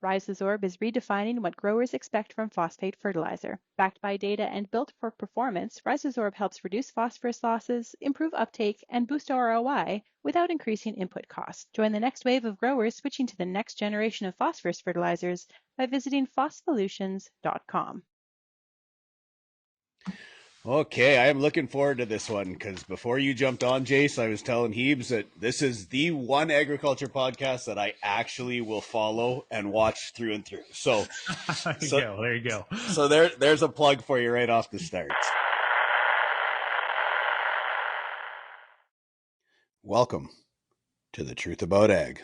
RiseAbsorb is redefining what growers expect from phosphate fertilizer. Backed by data and built for performance, RiseAbsorb helps reduce phosphorus losses, improve uptake, and boost ROI without increasing input costs. Join the next wave of growers switching to the next generation of phosphorus fertilizers by visiting phospholutions.com. Okay, I am looking forward to this one because before you jumped on, Jace, I was telling Hebes that this is the one agriculture podcast that I actually will follow and watch through and through. So, there you go. So there's a plug for you right off the start. Welcome to The Truth About Ag.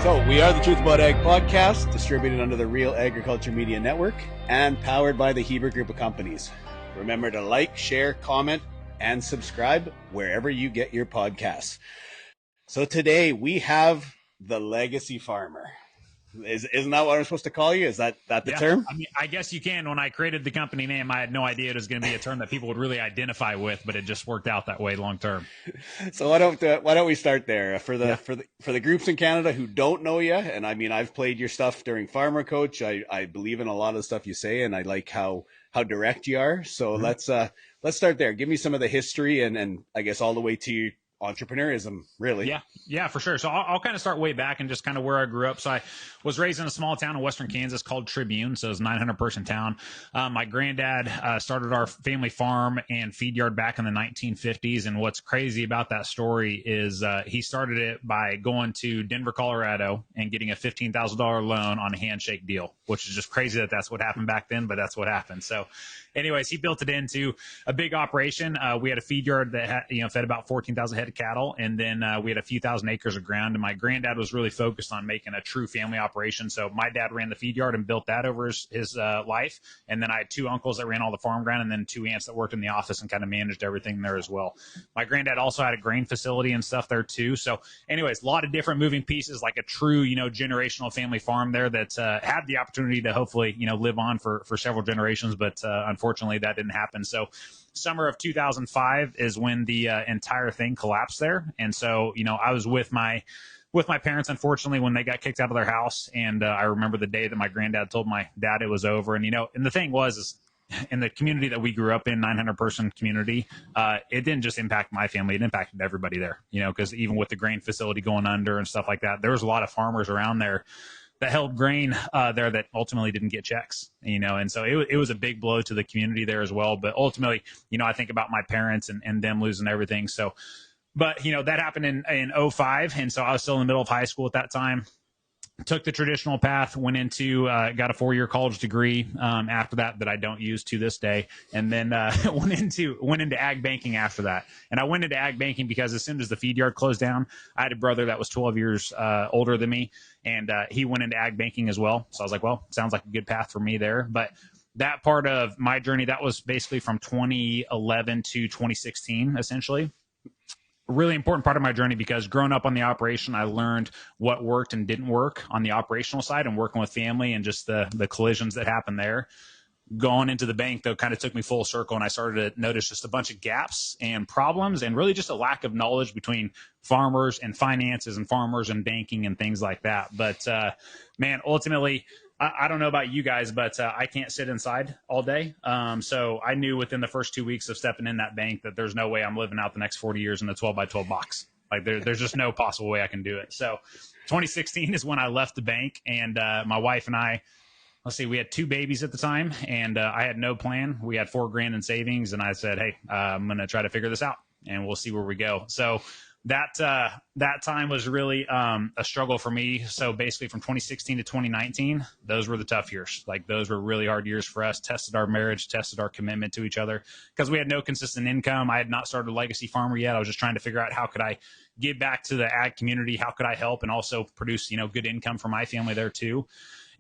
So we are the Truth About Ag podcast, distributed under the Real Agriculture Media Network and powered by the Hebert Group of Companies. Remember to like, share, comment, and subscribe wherever you get your podcasts. So today we have the legacy farmer. Isn't that what I'm supposed to call you? Is that the term? I mean, I guess you can. When I created the company name, I had no idea it was going to be a term that people would really identify with, but it just worked out that way long term. So why don't we start there for the groups in Canada who don't know you? And I mean, I've played your stuff during Farmer Coach. I believe in a lot of the stuff you say, and I like how direct you are. So let's start there. Give me some of the history and I guess all the way to entrepreneurism, really. Yeah, for sure. So I'll kind of start way back and just kind of where I grew up. So I was raised in a small town in western Kansas called Tribune. So it's a 900-person town. My granddad started our family farm and feed yard back in the 1950s. And what's crazy about that story is he started it by going to Denver, Colorado, and getting a $15,000 loan on a handshake deal, which is just crazy that that's what happened back then, but that's what happened. So anyways, he built it into a big operation. We had a feed yard that had, fed about 14,000 head of cattle, and then we had a few thousand acres of ground. And my granddad was really focused on making a true family operation. So my dad ran the feed yard and built that over his life. And then I had two uncles that ran all the farm ground, and then two aunts that worked in the office and kind of managed everything there as well. My granddad also had a grain facility and stuff there too. So anyways, a lot of different moving pieces, like a true, generational family farm there that had the opportunity to hopefully, live on for several generations. But unfortunately, that didn't happen. So summer of 2005 is when the entire thing collapsed there. And so, I was with my parents, unfortunately, when they got kicked out of their house. And I remember the day that my granddad told my dad it was over. And, and the thing is in the community that we grew up in, 900-person community, it didn't just impact my family. It impacted everybody there, because even with the grain facility going under and stuff like that, there was a lot of farmers around there that held grain there that ultimately didn't get checks, and so it was a big blow to the community there as well. But ultimately, I think about my parents and them losing everything. So, but, that happened in 2005. And so I was still in the middle of high school at that time. Took the traditional path, went into, got a 4-year college degree after that I don't use to this day. And then went into ag banking after that. And I went into ag banking because as soon as the feed yard closed down, I had a brother that was 12 years older than me. And he went into ag banking as well. So I was like, well, sounds like a good path for me there. But that part of my journey, that was basically from 2011 to 2016, essentially. A really important part of my journey because growing up on the operation, I learned what worked and didn't work on the operational side and working with family and just the collisions that happened there. Going into the bank, though, kind of took me full circle, and I started to notice just a bunch of gaps and problems and really just a lack of knowledge between farmers and finances and farmers and banking and things like that. But, man, ultimately, I don't know about you guys, but I can't sit inside all day. So I knew within the first 2 weeks of stepping in that bank that there's no way I'm living out the next 40 years in a 12 by 12 box. Like there's just no possible way I can do it. So 2016 is when I left the bank, and my wife and I, we had 2 babies at the time, and I had no plan. We had $4,000 in savings, and I said, hey, I'm going to try to figure this out, and we'll see where we go. So that time was really a struggle for me. So basically from 2016 to 2019, those were the tough years. Like those were really hard years for us, tested our marriage, tested our commitment to each other because we had no consistent income. I had not started a legacy farmer yet. I was just trying to figure out how could I give back to the ag community? How could I help and also produce, good income for my family there too?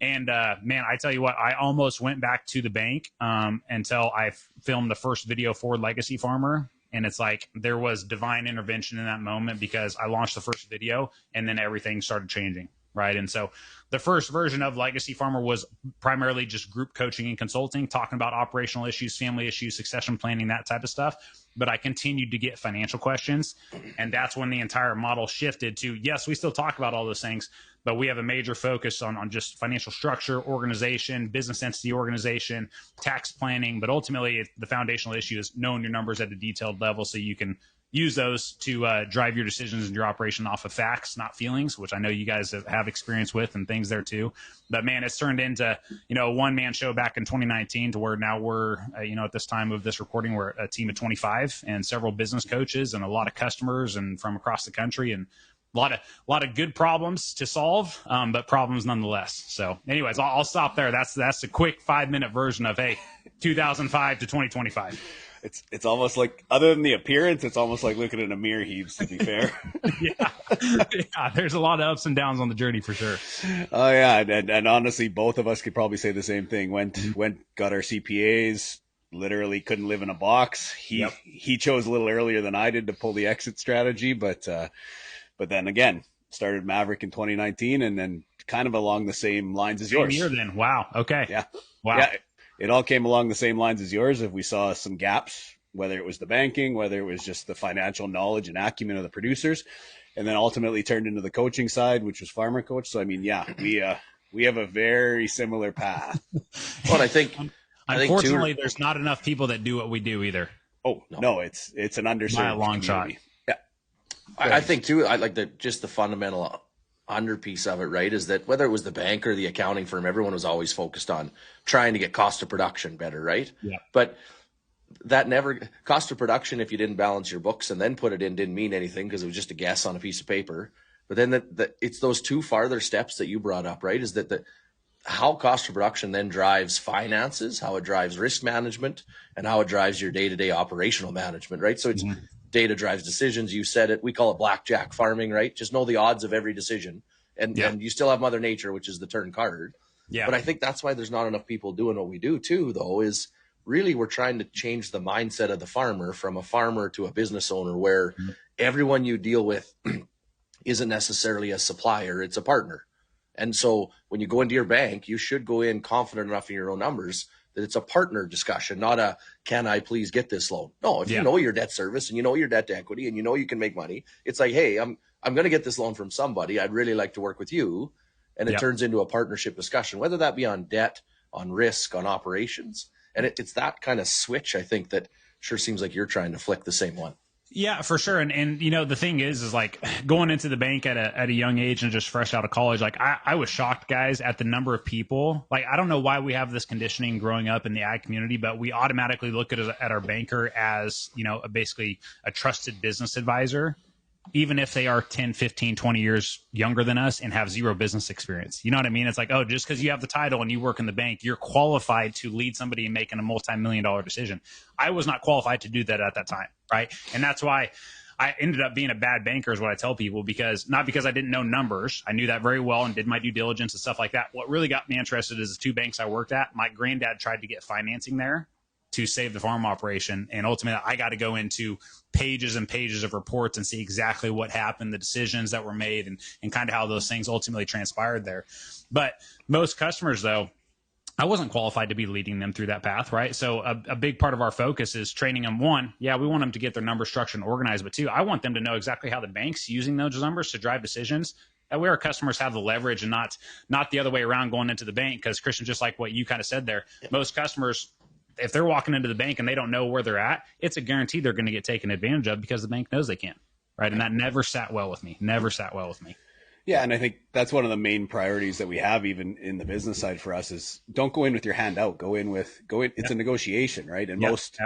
And man, I tell you what, I almost went back to the bank until I filmed the first video for Legacy Farmer. And it's like there was divine intervention in that moment because I launched the first video and then everything started changing. right? And so the first version of Legacy Farmer was primarily just group coaching and consulting, talking about operational issues, family issues, succession planning, that type of stuff. But I continued to get financial questions. And that's when the entire model shifted to, yes, we still talk about all those things, but we have a major focus on just financial structure, organization, business entity organization, tax planning. But ultimately, the foundational issue is knowing your numbers at a detailed level so you can use those to drive your decisions and your operation off of facts, not feelings, which I know you guys have experience with and things there too. But man, it's turned into, a one-man show back in 2019 to where now we're, at this time of this recording, we're a team of 25 and several business coaches and a lot of customers and from across the country, and a lot of good problems to solve, but problems nonetheless. So anyways, I'll stop there. That's a quick 5-minute version of, hey, 2005 to 2025. It's almost like, other than the appearance, it's almost like looking in a mirror, Hebes, to be fair. Yeah, there's a lot of ups and downs on the journey for sure. Oh yeah, and honestly, both of us could probably say the same thing. Got our CPAs, literally couldn't live in a box. He chose a little earlier than I did to pull the exit strategy, but then again, started Maverick in 2019, and then kind of along the same lines as yours. Same year then. Wow. Okay. Yeah. Wow. Yeah. It all came along the same lines as yours. If we saw some gaps, whether it was the banking, whether it was just the financial knowledge and acumen of the producers, and then ultimately turned into the coaching side, which was Farmer Coach. So, I mean, yeah, we have a very similar path. Well, I think unfortunately, there's not enough people that do what we do either. Oh, no, it's an underserved by a long shot. Yeah. I think too, I like just the fundamental underpiece of it, right, is that whether it was the bank or the accounting firm, everyone was always focused on trying to get cost of production better, right? Yeah. But that never, cost of production, if you didn't balance your books and then put it in, didn't mean anything because it was just a guess on a piece of paper. But then it's those two farther steps that you brought up, right? Is that how cost of production then drives finances, how it drives risk management, and how it drives your day-to-day operational management, right? So it's data drives decisions. You said it. We call it blackjack farming, right? Just know the odds of every decision. And you still have Mother Nature, which is the turn card. Yeah. But I think that's why there's not enough people doing what we do too, though, is really we're trying to change the mindset of the farmer from a farmer to a business owner where everyone you deal with isn't necessarily a supplier, it's a partner. And so when you go into your bank, you should go in confident enough in your own numbers that it's a partner discussion, not a, can I please get this loan? No, if you know your debt service and you know your debt to equity and you know you can make money, it's like, hey, I'm going to get this loan from somebody. I'd really like to work with you. And it turns into a partnership discussion, whether that be on debt, on risk, on operations. And it's that kind of switch, I think, that sure seems like you're trying to flick the same one. Yeah, for sure. And the thing is like going into the bank at a young age and just fresh out of college, like I was shocked, guys, at the number of people. Like, I don't know why we have this conditioning growing up in the ag community, but we automatically look at our banker as, basically a trusted business advisor, even if they are 10, 15, 20 years younger than us and have zero business experience. You know what I mean? It's like, oh, just because you have the title and you work in the bank, you're qualified to lead somebody in making a multi-million-dollar decision. I was not qualified to do that at that time, right? And that's why I ended up being a bad banker is what I tell people, not because I didn't know numbers. I knew that very well and did my due diligence and stuff like that. What really got me interested is the two banks I worked at. My granddad tried to get financing there to save the farm operation. And ultimately, I got to go into pages and pages of reports and see exactly what happened, the decisions that were made, and kind of how those things ultimately transpired there. But most customers, though, I wasn't qualified to be leading them through that path, right? So a big part of our focus is training them. One, we want them to get their numbers structured and organized. But two, I want them to know exactly how the bank's using those numbers to drive decisions. That way our customers have the leverage and not the other way around going into the bank. Because, Kristjan, just like what you kind of said there, most customers, if they're walking into the bank and they don't know where they're at, it's a guarantee they're going to get taken advantage of because the bank knows they can't, right? And that never sat well with me. Yeah, and I think that's one of the main priorities that we have even in the business side for us is don't go in with your hand out. Go in. It's a negotiation, right? And most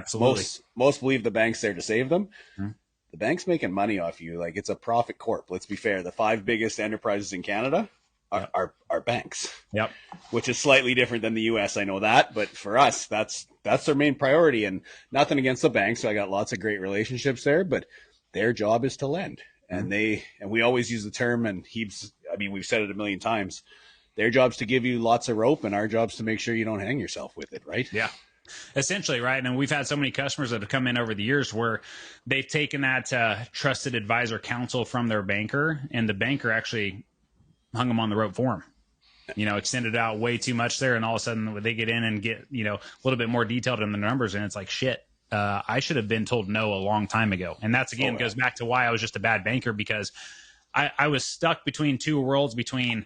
believe the bank's there to save them. Mm-hmm. The bank's making money off you. Like, it's a profit corp. Let's be fair. The 5 biggest enterprises in Canada are banks. Yep. Which is slightly different than the US. I know that, but for us, that's their main priority. And nothing against the banks. So I got lots of great relationships there, but their job is to lend. And we always use the term, and we've said it a million times, their job's to give you lots of rope, and our job's to make sure you don't hang yourself with it, right? Yeah. Essentially, right? And we've had so many customers that have come in over the years where they've taken that trusted advisor counsel from their banker, and the banker actually hung them on the rope for them. Extended out way too much there. And all of a sudden they get in and get, a little bit more detailed in the numbers. And it's like, shit, I should have been told no a long time ago. And that's, again, goes back to why I was just a bad banker, because I was stuck between two worlds, between,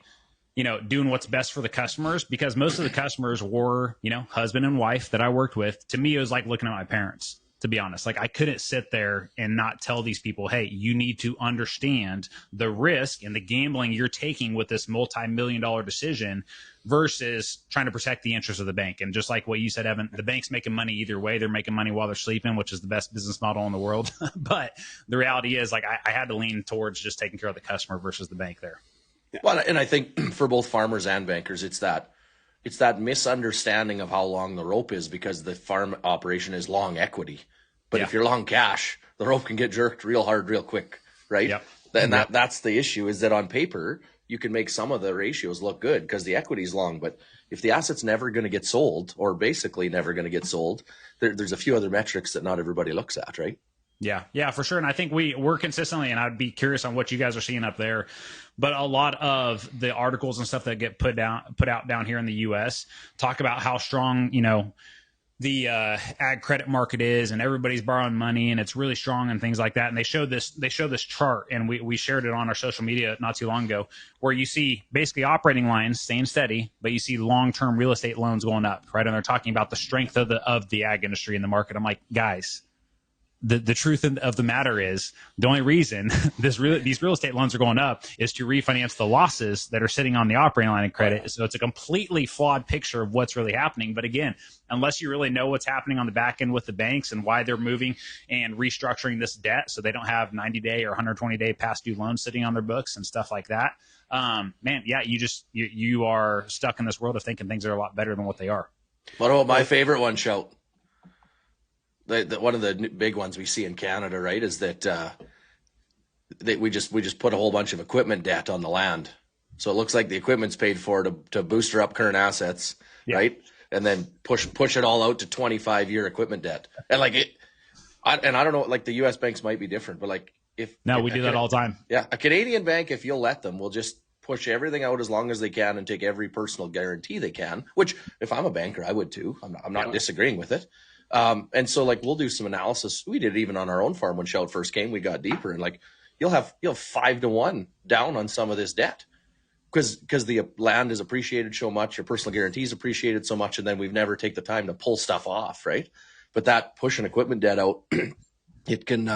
doing what's best for the customers, because most of the customers were, husband and wife that I worked with. To me, it was like looking at my parents, to be honest. Like, I couldn't sit there and not tell these people, hey, you need to understand the risk and the gambling you're taking with this multi-million-dollar decision versus trying to protect the interest of the bank. And just like what you said, Evan, the bank's making money either way. They're making money while they're sleeping, which is the best business model in the world. But the reality is, like, I had to lean towards just taking care of the customer versus the bank there. Well, and I think for both farmers and bankers, it's that misunderstanding of how long the rope is, because the farm operation is long equity. But if you're long cash, the rope can get jerked real hard, real quick, right? Yep. And that's the issue, is that on paper, you can make some of the ratios look good because the equity is long. But if the asset's never going to get sold, or basically never going to get sold, there's a few other metrics that not everybody looks at, right? Yeah, for sure. And I think we're consistently, and I'd be curious on what you guys are seeing up there, but a lot of the articles and stuff that get put out down here in the U.S. talk about how strong, the ag credit market is, and everybody's borrowing money, and it's really strong and things like that. And they show this chart, and we shared it on our social media not too long ago, where you see basically operating lines staying steady, but you see long-term real estate loans going up, right? And they're talking about the strength of the ag industry in the market. I'm like, guys, the truth of the matter is, the only reason these real estate loans are going up is to refinance the losses that are sitting on the operating line of credit. So it's a completely flawed picture of what's really happening. But again, unless you really know what's happening on the back end with the banks and why they're moving and restructuring this debt so they don't have 90-day or 120-day past due loans sitting on their books and stuff like that, you are stuck in this world of thinking things are a lot better than what they are. What about my favorite one, Shout? One of the big ones we see in Canada, right, is that we just put a whole bunch of equipment debt on the land. So it looks like the equipment's paid for to booster up current assets, right? And then push it all out to 25-year equipment debt. And I don't know, like the U.S. banks might be different, but like we do that all the time. Yeah, a Canadian bank, if you'll let them, will just push everything out as long as they can and take every personal guarantee they can. Which, if I'm a banker, I would too. I'm not disagreeing with it. And so we'll do some analysis. We did it even on our own farm when Shout first came. We got deeper, and you'll have 5-to-1 down on some of this debt because the land is appreciated so much, your personal guarantees appreciated so much, and then we've never take the time to pull stuff off, right? But that pushing equipment debt out, it can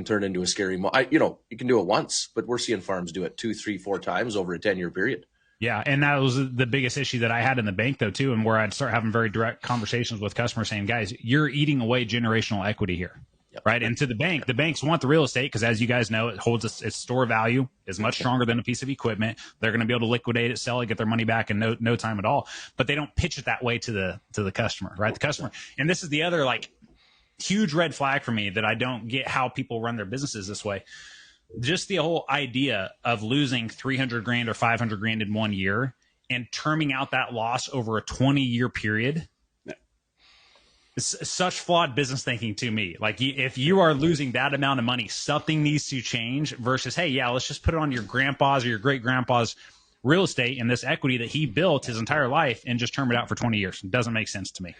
turn into a scary. You can do it once, but we're seeing farms do it 2, 3, 4 times over a 10-year period. Yeah, and that was the biggest issue that I had in the bank, though, too, and where I'd start having very direct conversations with customers saying, guys, you're eating away generational equity here, right? And to the banks want the real estate because, as you guys know, it holds its store value is much stronger than a piece of equipment. They're going to be able to liquidate it, sell it, get their money back in no time at all. But they don't pitch it that way to the customer, right? The customer. And this is the other, huge red flag for me that I don't get how people run their businesses this way. Just the whole idea of losing $300,000 or $500,000 in 1 year and terming out that loss over a 20-year period. It's such flawed business thinking to me. If you are losing that amount of money, something needs to change versus, hey, let's just put it on your grandpa's or your great grandpa's real estate and this equity that he built his entire life and just term it out for 20 years. It doesn't make sense to me.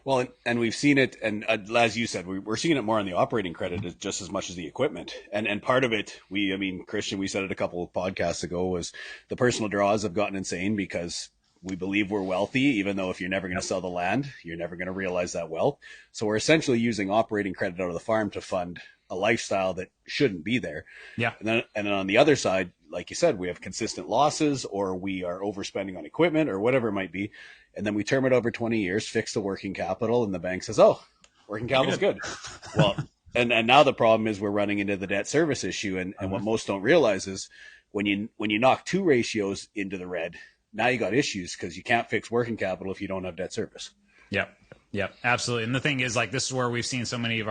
Well, and we've seen it, and as you said, we're seeing it more on the operating credit just as much as the equipment. And part of it, Kristjan, we said it a couple of podcasts ago, was the personal draws have gotten insane because we believe we're wealthy, even though if you're never going to sell the land, you're never going to realize that wealth. So we're essentially using operating credit out of the farm to fund a lifestyle that shouldn't be there. Yeah. And then on the other side, like you said, we have consistent losses, or we are overspending on equipment or whatever it might be. And then we term it over 20 years, fix the working capital, and the bank says, oh, working capital's good. Well, and now the problem is we're running into the debt service issue. And what most don't realize is when you knock 2 ratios into the red, now you got issues because you can't fix working capital if you don't have debt service. Yep, absolutely. And the thing is, this is where we've seen so many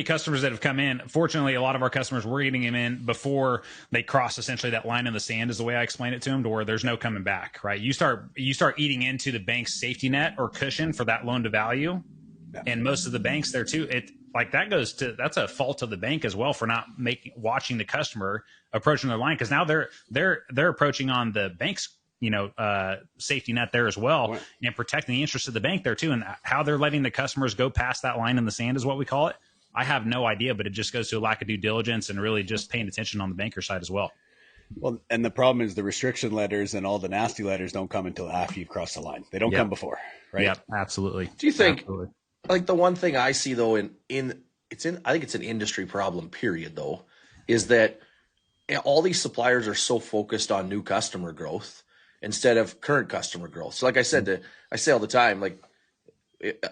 customers that have come in. Fortunately, a lot of our customers, we're getting them in before they cross essentially that line in the sand, is the way I explain it to them, to where there's no coming back, right? You start eating into the bank's safety net or cushion for that loan to value. Yeah. And most of the banks there too, like that's a fault of the bank as well for not watching the customer approaching their line, because now they're approaching on the bank's safety net there as well, and protecting the interest of the bank there too. And how they're letting the customers go past that line in the sand is what we call it. I have no idea, but it just goes to a lack of due diligence and really just paying attention on the banker side as well. Well, and the problem is the restriction letters and all the nasty letters don't come until after you've crossed the line. They don't come before, right? Yep, absolutely. Do you think, like, the one thing I see though I think it's an industry problem, period, though, is that all these suppliers are so focused on new customer growth instead of current customer growth. So like I said, I say all the time, like,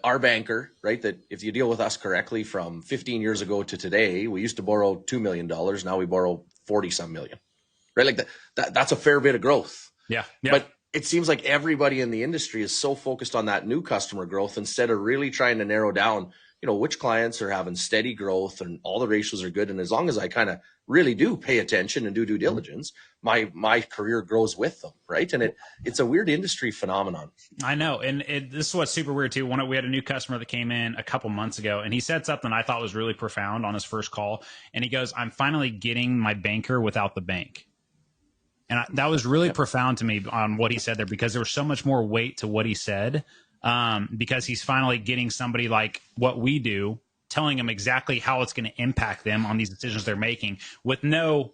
our banker, right, that if you deal with us correctly from 15 years ago to today, we used to borrow $2 million. Now we borrow 40 some million, right? Like that's a fair bit of growth. Yeah. But it seems like everybody in the industry is so focused on that new customer growth instead of really trying to narrow down, which clients are having steady growth and all the ratios are good. And as long as I kind of really do pay attention and do due diligence, my career grows with them, right? And it's a weird industry phenomenon. I know. And this is what's super weird too. We had a new customer that came in a couple months ago, and he said something I thought was really profound on his first call. And he goes, "I'm finally getting my banker without the bank." And that was really profound to me on what he said there, because there was so much more weight to what he said, because he's finally getting somebody like what we do, telling them exactly how it's going to impact them on these decisions they're making, with no,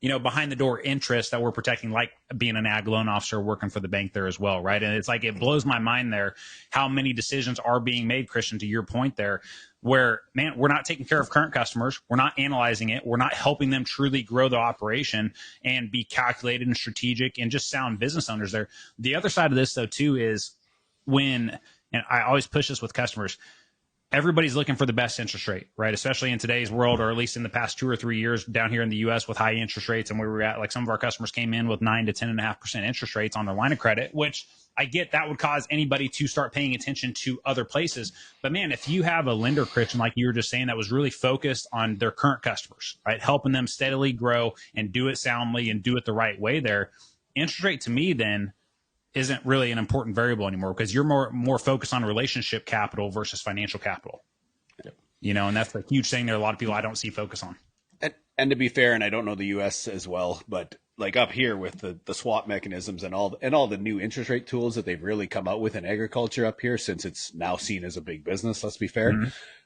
behind the door interest that we're protecting, like being an ag loan officer working for the bank there as well, right? And it's like, it blows my mind there how many decisions are being made, Kristjan, to your point there, where, man, we're not taking care of current customers. We're not analyzing it. We're not helping them truly grow the operation and be calculated and strategic and just sound business owners there. The other side of this, though, too, is and I always push this with customers, everybody's looking for the best interest rate, right? Especially in today's world, or at least in the past 2 or 3 years down here in the U.S. with high interest rates, and where we're at, like some of our customers came in with 9 to 10.5% interest rates on their line of credit, which I get that would cause anybody to start paying attention to other places. But man, if you have a lender, Kristjan, like you were just saying, that was really focused on their current customers, right? Helping them steadily grow and do it soundly and do it the right way there, interest rate to me then isn't really an important variable anymore, because you're more focused on relationship capital versus financial capital. Yep. And that's the huge thing there. A lot of people I don't see focus on. And to be fair, and I don't know the US as well, but like up here with the swap mechanisms and all the new interest rate tools that they've really come out with in agriculture up here, since it's now seen as a big business, let's be fair.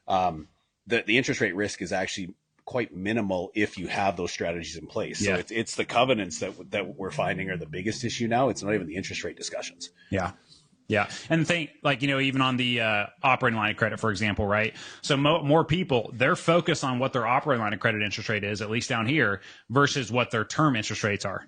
Mm-hmm. The interest rate risk is actually quite minimal if you have those strategies in place. So it's the covenants that we're finding are the biggest issue now. It's not even the interest rate discussions. Yeah. Yeah. And the thing, like, even on the operating line of credit, for example, right? So more people, they're focused on what their operating line of credit interest rate is, at least down here, versus what their term interest rates are,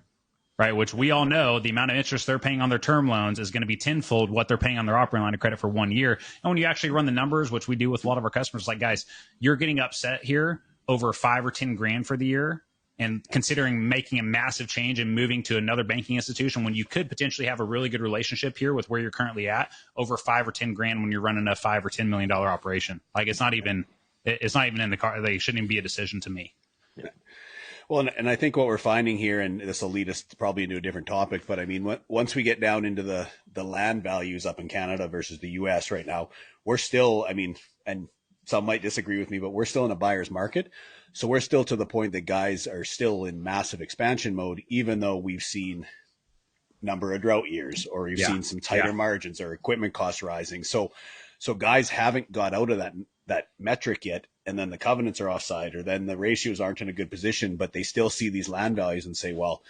right? Which we all know the amount of interest they're paying on their term loans is going to be tenfold what they're paying on their operating line of credit for 1 year. And when you actually run the numbers, which we do with a lot of our customers, like, guys, you're getting upset here over 5 or 10 grand for the year, and considering making a massive change and moving to another banking institution when you could potentially have a really good relationship here with where you're currently at, over 5 or 10 grand when you're running a $5 or $10 million operation. Like, it's not even in the car. They shouldn't even be a decision to me. Yeah. Well, and I think what we're finding here, and this will lead us probably into a different topic, but I mean, once we get down into the land values up in Canada versus the US right now, we're still, and some might disagree with me, but we're still in a buyer's market. So we're still to the point that guys are still in massive expansion mode, even though we've seen number of drought years, or we've seen some tighter margins or equipment costs rising. So guys haven't got out of that metric yet. And then the covenants are offside, or then the ratios aren't in a good position, but they still see these land values and say, well,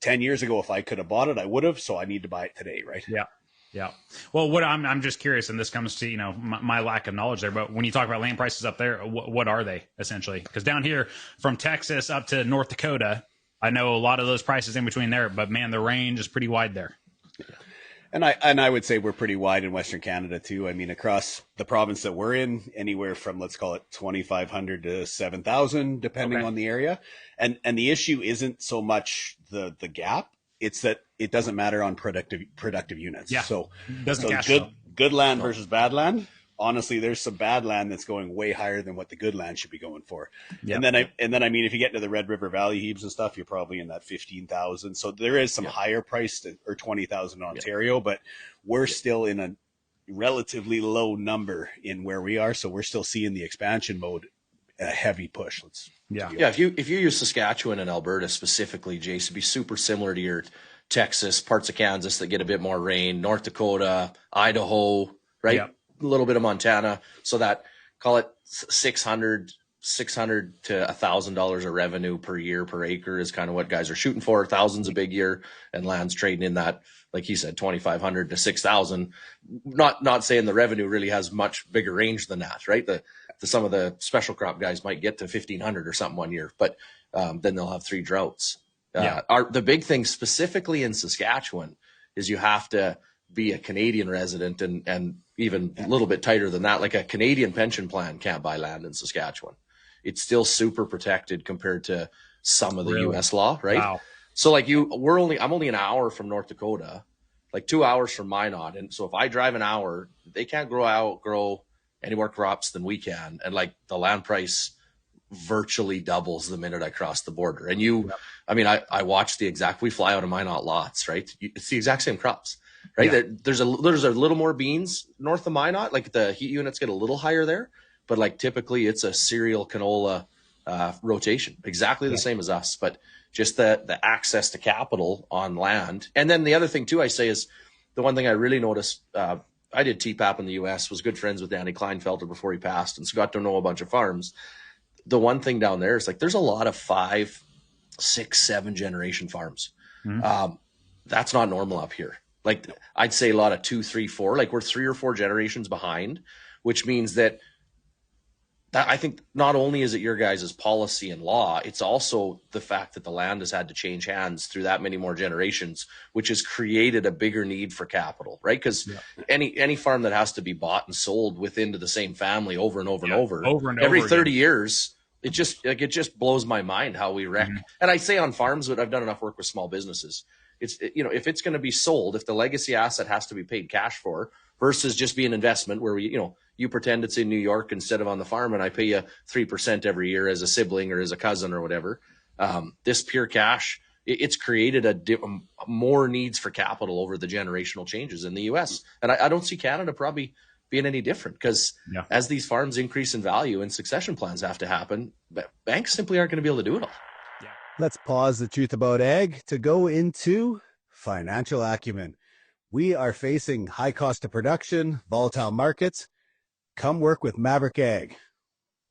10 years ago, if I could have bought it, I would have. So I need to buy it today. Right. Yeah. Yeah. Well, what I'm just curious, and this comes to, my lack of knowledge there, but when you talk about land prices up there, what are they essentially? Because down here from Texas up to North Dakota, I know a lot of those prices in between there, but man, the range is pretty wide there. And I would say we're pretty wide in Western Canada too. I mean, across the province that we're in, anywhere from, let's call it 2,500 to 7,000, depending on the area. And the issue isn't so much the gap. It's that it doesn't matter on productive units. Yeah. So doesn't good land versus bad land. Honestly, there's some bad land that's going way higher than what the good land should be going for. Yep. And then I mean, if you get into the Red River Valley heaps and stuff, you're probably in that 15,000. So there is some higher priced, or 20,000 in Ontario, but we're still in relatively low number in where we are. So we're still seeing the expansion mode, a heavy push. Yeah. If you use Saskatchewan and Alberta specifically, Jace, it'd be super similar to your Texas, parts of Kansas that get a bit more rain, North Dakota, Idaho, right? Yep. A little bit of Montana. So that, call it 600 to $1,000 of revenue per year per acre is kind of what guys are shooting for. Thousands a big year, and land's trading in that, like he said, 2,500 to 6,000. Not saying the revenue really has much bigger range than that, right? Some of the special crop guys might get to 1,500 or something one year, but then they'll have 3 droughts. The big thing specifically in Saskatchewan is you have to be a Canadian resident, and even a little bit tighter than that. Like a Canadian pension plan can't buy land in Saskatchewan. It's still super protected compared to some of the U.S. law, right? Wow. So like I'm only an hour from North Dakota, like 2 hours from Minot, and so if I drive an hour, they can't grow any more crops than we can, and like the land price virtually doubles the minute I cross the border. And I mean, I watch we fly out of Minot lots, right? It's the exact same crops, right? Yeah. There's a little more beans north of Minot, like the heat units get a little higher there, but like typically it's a cereal canola rotation, exactly the same as us, but just the access to capital on land. And then the other thing too, I say, is the one thing I really noticed, I did TPAP in the US, was good friends with Danny Kleinfelter before he passed, and so got to know a bunch of farms. The one thing down there is like there's a lot of 5, 6, 7 generation farms. Mm-hmm. That's not normal up here. Like I'd say a lot of 2, 3, 4, like we're 3 or 4 generations behind, which means that I think not only is it your guys' policy and law, it's also the fact that the land has had to change hands through that many more generations, which has created a bigger need for capital, right? Because any farm that has to be bought and sold within to the same family over and over and over every 30 years, it just blows my mind how we wreck. Mm-hmm. And I say on farms, but I've done enough work with small businesses. If it's going to be sold, if the legacy asset has to be paid cash for versus just be an investment where you pretend it's in New York instead of on the farm, and I pay you 3% every year as a sibling or as a cousin or whatever. This pure cash, it's created more needs for capital over the generational changes in the U.S. And I don't see Canada probably being any different, because as these farms increase in value and succession plans have to happen, banks simply aren't going to be able to do it all. Yeah. Let's pause the truth about ag to go into financial acumen. We are facing high cost of production, volatile markets. Come work with Maverick Ag.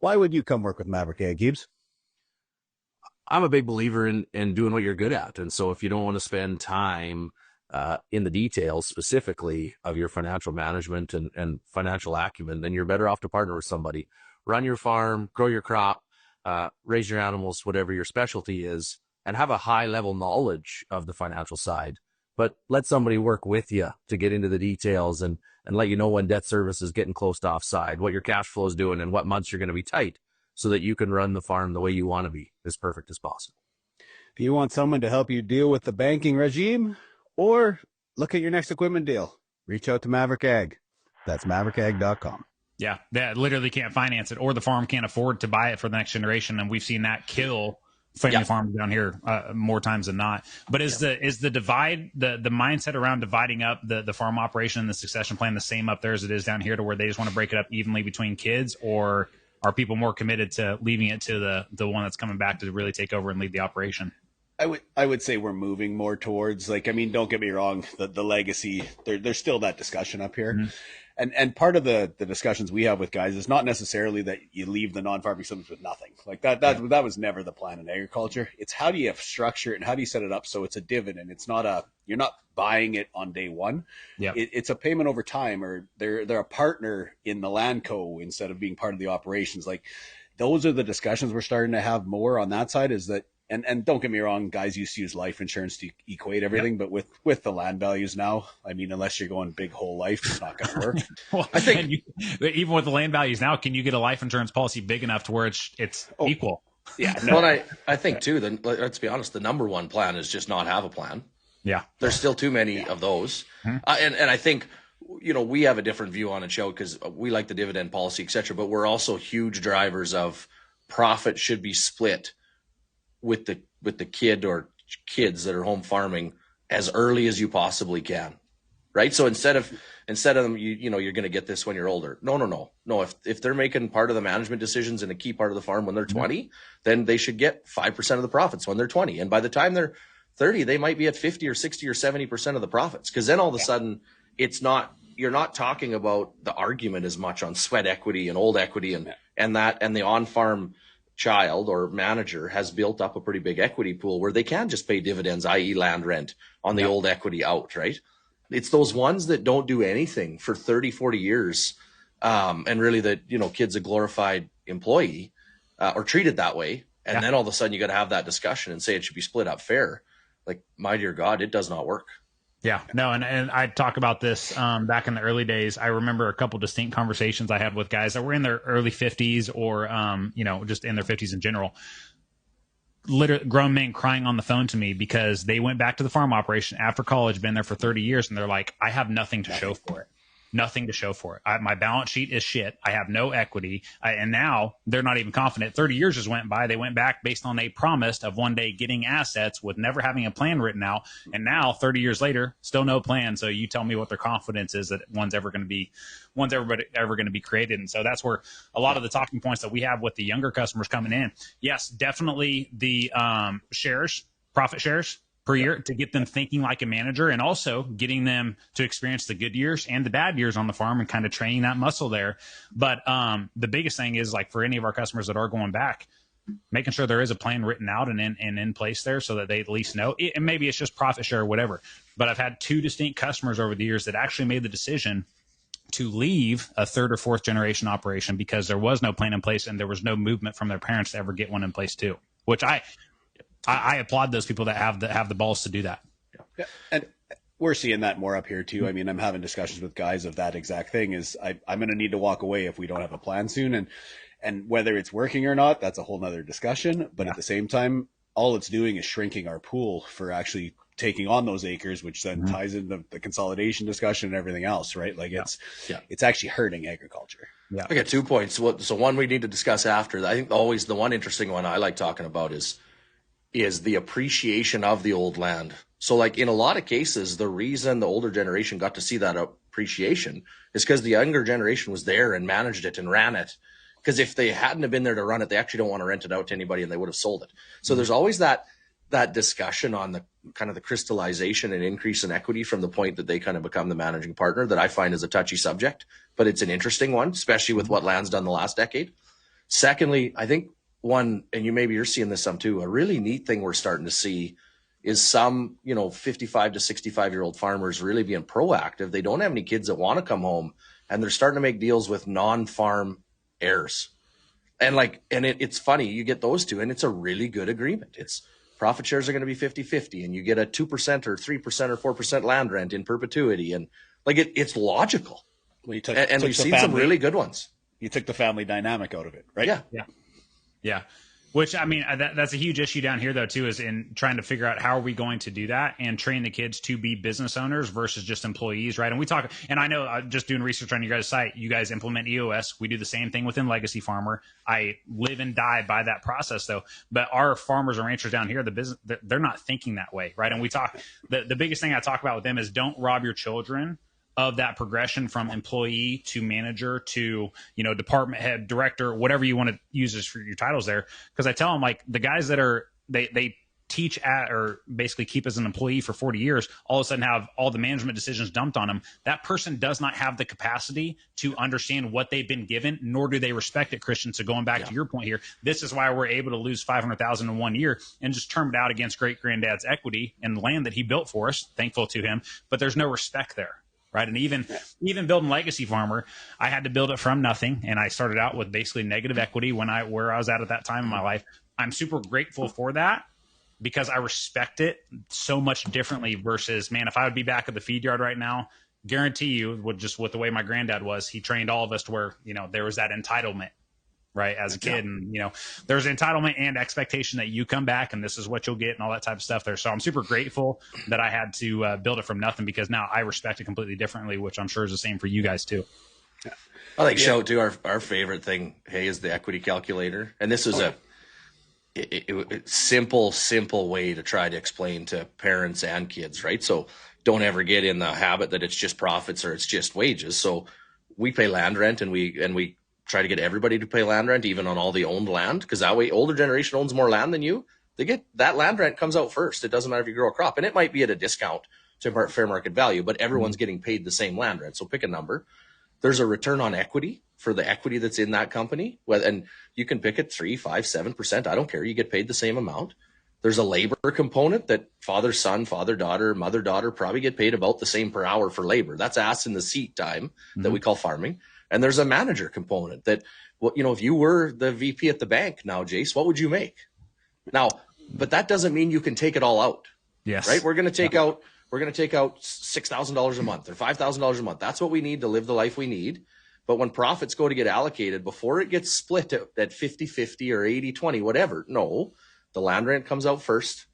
Why would you come work with Maverick Ag, Gibbs? I'm a big believer in doing what you're good at. And so if you don't want to spend time in the details specifically of your financial management and financial acumen, then you're better off to partner with somebody. Run your farm, grow your crop, raise your animals, whatever your specialty is, and have a high level knowledge of the financial side. But let somebody work with you to get into the details and let you know when debt service is getting close to offside, what your cash flow is doing, and what months you're going to be tight, so that you can run the farm the way you want to be, as perfect as possible. Do you want someone to help you deal with the banking regime, or look at your next equipment deal? Reach out to Maverick Ag. That's maverickag.com. Yeah, that literally can't finance it, or the farm can't afford to buy it for the next generation, and we've seen that kill family farms down here more times than not. But is the divide, the mindset around dividing up the farm operation and the succession plan the same up there as it is down here, to where they just want to break it up evenly between kids, or are people more committed to leaving it to the one that's coming back to really take over and lead the operation? I would say we're moving more towards, like, I mean, don't get me wrong, the legacy, there's still that discussion up here. Mm-hmm. And part of the discussions we have with guys is not necessarily that you leave the non-farming systems with nothing. Like that was never the plan in agriculture. It's how do you structure it and how do you set it up so it's a dividend. It's not you're not buying it on day one. Yeah, it's a payment over time, or they're a partner in the land co instead of being part of the operations. Like those are the discussions we're starting to have more on that side. Is that and don't get me wrong, guys used to use life insurance to equate everything, but with the land values now, I mean, unless you're going big whole life, it's not going to work. Well, I think even with the land values now, can you get a life insurance policy big enough to where it's equal? Yeah. No. Well, I think too, then let's be honest, the number one plan is just not have a plan. Yeah. There's still too many of those. Mm-hmm. And I think, we have a different view on it, show, because we like the dividend policy, et cetera, but we're also huge drivers of profit should be split with the kid or kids that are home farming as early as you possibly can. right? So instead of them, you know, you're going to get this when you're older. No. If they're making part of the management decisions and a key part of the farm when they're 20, then they should get 5% of the profits when they're 20. And by the time they're 30, they might be at 50 or 60 or 70% of the profits. Because then all of a sudden, you're not talking about the argument as much on sweat equity and old equity and the on-farm child or manager has built up a pretty big equity pool where they can just pay dividends, i.e. land rent on the old equity out, right? It's those ones that don't do anything for 30, 40 years. And really that, you know, kid's a glorified employee or treated that way. And then all of a sudden you got to have that discussion and say it should be split up fair. Like, my dear God, it does not work. Yeah, no, and I talk about this back in the early days. I remember a couple distinct conversations I had with guys that were in their early 50s or, you know, just in their 50s in general. Literally grown men crying on the phone to me because they went back to the farm operation after college, been there for 30 years, and they're like, I have nothing to show for it. Nothing to show for it. My balance sheet is shit. I have no equity. And now they're not even confident. 30 years just went by. They went back based on they promised of one day getting assets with never having a plan written out. And now 30 years later, still no plan. So you tell me what their confidence is that one's ever going to be created. And so that's where a lot of the talking points that we have with the younger customers coming in. Yes, definitely the profit shares per year to get them thinking like a manager, and also getting them to experience the good years and the bad years on the farm and kind of training that muscle there. But the biggest thing is, like, for any of our customers that are going back, making sure there is a plan written out and in place there so that they at least know it, and maybe it's just profit share or whatever. But I've had two distinct customers over the years that actually made the decision to leave a third or fourth generation operation because there was no plan in place and there was no movement from their parents to ever get one in place too, which I applaud those people that have the balls to do that. Yeah. And we're seeing that more up here too. I mean, I'm having discussions with guys of that exact thing is I'm going to need to walk away if we don't have a plan soon. And whether it's working or not, that's a whole nother discussion. But at the same time, all it's doing is shrinking our pool for actually taking on those acres, which then ties into the consolidation discussion and everything else, right? Like it's actually hurting agriculture. Yeah. I got 2 points. So one we need to discuss after. I think always the one interesting one I like talking about is the appreciation of the old land. So, like, in a lot of cases, the reason the older generation got to see that appreciation is because the younger generation was there and managed it and ran it. Because if they hadn't have been there to run it, they actually don't want to rent it out to anybody and they would have sold it. So there's always that discussion on the kind of the crystallization and increase in equity from the point that they kind of become the managing partner that I find is a touchy subject, but it's an interesting one, especially with what land's done the last decade. Secondly, I think one, and you're seeing this some too, a really neat thing we're starting to see is some, 55 to 65-year-old farmers really being proactive. They don't have any kids that want to come home, and they're starting to make deals with non-farm heirs. And it's funny, you get those two, and it's a really good agreement. It's profit shares are going to be 50-50, and you get a 2% or 3% or 4% land rent in perpetuity. And it's logical. Well, we've seen some really good ones. You took the family dynamic out of it, right? Yeah. Which, I mean, that's a huge issue down here, though, too, is in trying to figure out how are we going to do that and train the kids to be business owners versus just employees, right? And we talk, and I know just doing research on your guys' site, you guys implement EOS. We do the same thing within Legacy Farmer. I live and die by that process, though. But our farmers and ranchers down here, the business, they're not thinking that way, right? And we talk, the biggest thing I talk about with them is don't rob your children of that progression from employee to manager to, department head, director, whatever you want to use as for your titles there. Because I tell them, like, the guys that are, they teach at or basically keep as an employee for 40 years, all of a sudden have all the management decisions dumped on them. That person does not have the capacity to understand what they've been given, nor do they respect it, Kristjan. So going back to your point here, this is why we're able to lose $500,000 in 1 year and just term it out against great granddad's equity and the land that he built for us. Thankful to him, but there's no respect there. Right. And even building Legacy Farmer, I had to build it from nothing. And I started out with basically negative equity where I was at that time in my life. I'm super grateful for that because I respect it so much differently versus, man, if I would be back at the feed yard right now, guarantee you with the way my granddad was, he trained all of us to where, there was that entitlement. Right. As a kid. And, there's entitlement and expectation that you come back and this is what you'll get and all that type of stuff there. So I'm super grateful that I had to build it from nothing because now I respect it completely differently, which I'm sure is the same for you guys too. Yeah. I think shout to our favorite thing, is the equity calculator. And this was a simple way to try to explain to parents and kids, right? So don't ever get in the habit that it's just profits or it's just wages. So we pay land rent, and we try to get everybody to pay land rent, even on all the owned land, because that way older generation owns more land than you. They get that land rent comes out first. It doesn't matter if you grow a crop, and it might be at a discount to fair market value, but everyone's getting paid the same land rent. So pick a number. There's a return on equity for the equity that's in that company. And you can pick it 3, 5, 7%. I don't care. You get paid the same amount. There's a labor component that father, son, father, daughter, mother, daughter probably get paid about the same per hour for labor. That's ass in the seat time that we call farming. And there's a manager component that, well, you know, if you were the VP at the bank now, Jace, what would you make? Now, but that doesn't mean you can take it all out. Yes. Right? We're going to take out $6,000 a month or $5,000 a month. That's what we need to live the life we need. But when profits go to get allocated, before it gets split at 50-50 or 80-20, whatever, no, the land rent comes out first.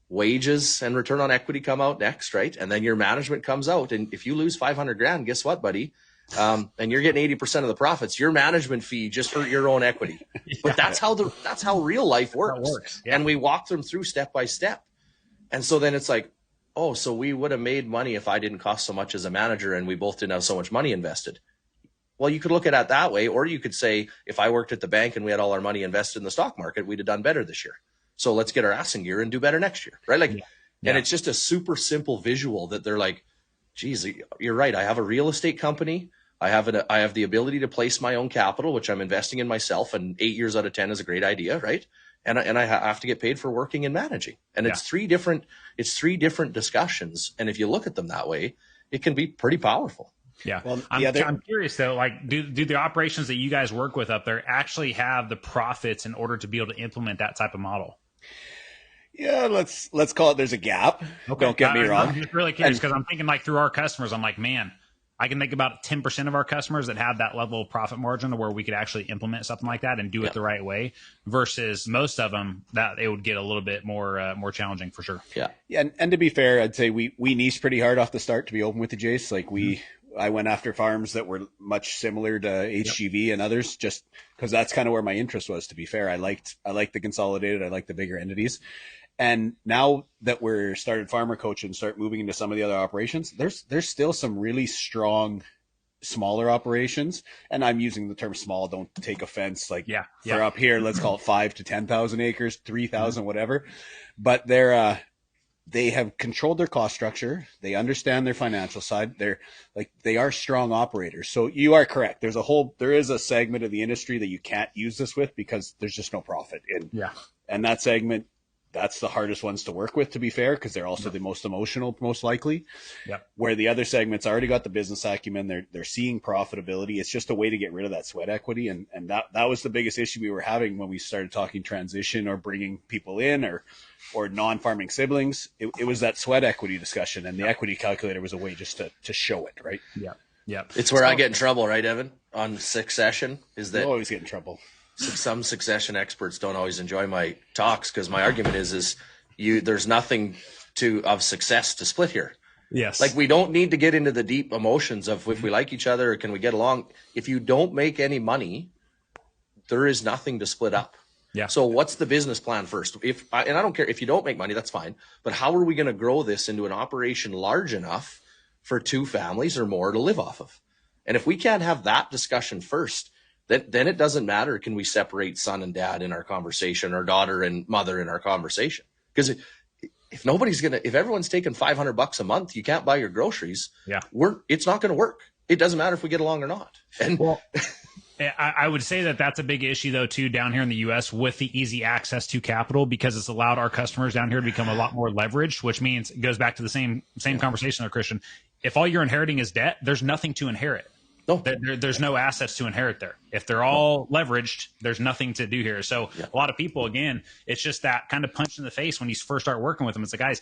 Wages and return on equity come out next, right? And then your management comes out. And if you lose 500 grand, guess what, buddy? And you're getting 80% of the profits, your management fee just hurt your own equity. But that's how real life works. Yeah. And we walk them through step by step. And so then it's like, oh, so we would have made money if I didn't cost so much as a manager and we both didn't have so much money invested. Well, you could look at it that way, or you could say, if I worked at the bank and we had all our money invested in the stock market, we'd have done better this year. So let's get our ass in gear and do better next year, right? Like, and it's just a super simple visual that they're like, geez, you're right. I have a real estate company. I have the ability to place my own capital, which I'm investing in myself, and 8 years out of 10 is a great idea, right? And I have to get paid for working and managing. And it's three different discussions. And if you look at them that way, it can be pretty powerful. Yeah. Well, I'm curious though, like do the operations that you guys work with up there actually have the profits in order to be able to implement that type of model? Yeah, let's call it there's a gap. Okay. Don't get me wrong. I'm just really curious because I'm thinking like through our customers, I'm like, man, I can think about 10% of our customers that have that level of profit margin to where we could actually implement something like that and do it the right way, versus most of them that it would get a little bit more challenging for sure. Yeah. And to be fair, I'd say we niched pretty hard off the start, to be open with the Jace. Like I went after farms that were much similar to HGV and others, just because that's kind of where my interest was, to be fair. I liked the consolidated, I liked the bigger entities. And now that we're started farmer coaching and start moving into some of the other operations, there's still some really strong smaller operations. And I'm using the term small, don't take offense. Like for up here, let's call it 5 to 10,000 acres, 3,000, whatever. But they have controlled their cost structure. They understand their financial side. They are strong operators. So you are correct. There is a segment of the industry that you can't use this with because there's just no profit in. Yeah. And that segment, that's the hardest ones to work with, to be fair, because they're also the most emotional, most likely. Yep. Where the other segments already got the business acumen, they're seeing profitability. It's just a way to get rid of that sweat equity, and that was the biggest issue we were having when we started talking transition or bringing people in or non-farming siblings. It was that sweat equity discussion, and the equity calculator was a way just to show it, right? Yeah, yeah. It's where I get in trouble, right, Evan? On succession, is that you always get in trouble. Some succession experts don't always enjoy my talks because my argument is there's nothing of success to split here. Yes. Like we don't need to get into the deep emotions of if we like each other or can we get along. If you don't make any money, there is nothing to split up. Yeah. So what's the business plan first? And I don't care if you don't make money, that's fine. But how are we going to grow this into an operation large enough for 2 families or more to live off of? And if we can't have that discussion first, then it doesn't matter. Can we separate son and dad in our conversation or daughter and mother in our conversation? Because if everyone's taking $500 a month, you can't buy your groceries. Yeah. It's not going to work. It doesn't matter if we get along or not. And I would say that that's a big issue though, too, down here in the U.S. with the easy access to capital, because it's allowed our customers down here to become a lot more leveraged, which means it goes back to the same conversation there, Kristjan. If all you're inheriting is debt, there's nothing to inherit. No. There's no assets to inherit there. If they're all leveraged, there's nothing to do here. So a lot of people, again, it's just that kind of punch in the face when you first start working with them. It's like, guys,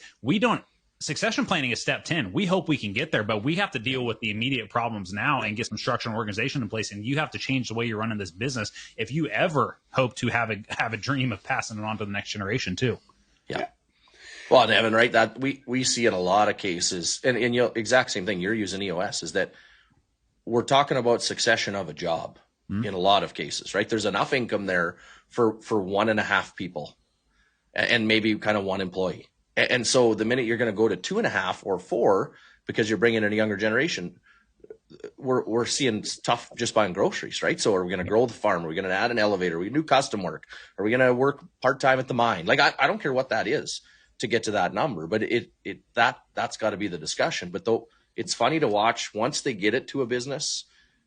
succession planning is step 10. We hope we can get there, but we have to deal with the immediate problems now and get some structure and organization in place. And you have to change the way you're running this business if you ever hope to have a dream of passing it on to the next generation too. Yeah. Well, and Evan, right, that we see in a lot of cases, and exact same thing you're using EOS, is that we're talking about succession of a job in a lot of cases, right? There's enough income there for 1.5 people and maybe kind of 1 employee. And so the minute you're going to go to 2.5 or 4, because you're bringing in a younger generation, we're seeing stuff just buying groceries, right? So are we going to grow the farm? Are we going to add an elevator? Are we going to do custom work? Are we going to work part-time at the mine? Like, I don't care what that is to get to that number, but that's got to be the discussion. But though it's funny to watch once they get it to a business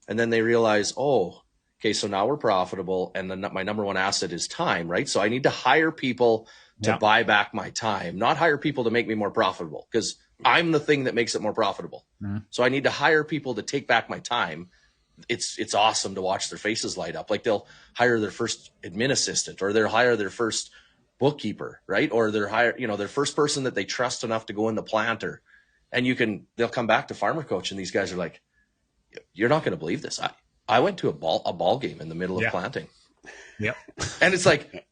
and then they realize, oh, okay, so now we're profitable. And then my number one asset is time, right? So I need to hire people to buy back my time, not hire people to make me more profitable, because I'm the thing that makes it more profitable. So I need to hire people to take back my time. It's awesome to watch their faces light up. Like they'll hire their first admin assistant, or they'll hire their first bookkeeper, right? Or they're hire, their first person that they trust enough to go in the planter. And they'll come back to Farmer Coach, and these guys are like, you're not going to believe this. I went to a ball game in the middle of planting. Yep. And it's like,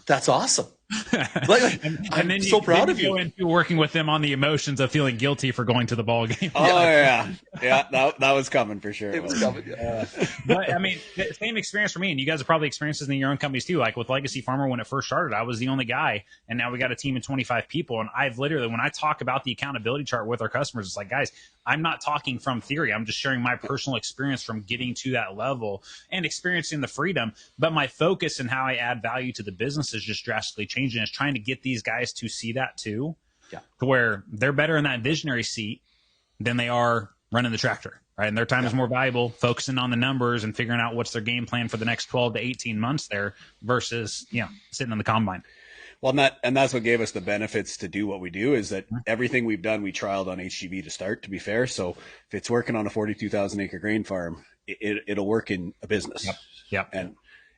that's awesome. I'm then so proud of you. Go into working with them on the emotions of feeling guilty for going to the ball game. Oh yeah. That was coming for sure. It was coming. Yeah. But I mean, same experience for me, and you guys have probably experienced this in your own companies too. Like with Legacy Farmer, when it first started, I was the only guy, and now we got a team of 25 people. And I've literally, when I talk about the accountability chart with our customers, it's like, guys, I'm not talking from theory. I'm just sharing my personal experience from getting to that level and experiencing the freedom. But my focus and how I add value to the business is just drastically changing. It's trying to get these guys to see that too, to where they're better in that visionary seat than they are running the tractor, right? And their time is more valuable focusing on the numbers and figuring out what's their game plan for the next 12 to 18 months there versus, sitting in the combine. Well, and that's what gave us the benefits to do what we do, is that everything we've done, we trialed on HGV to start, to be fair. So if it's working on a 42,000 acre grain farm, it'll work in a business. Yep.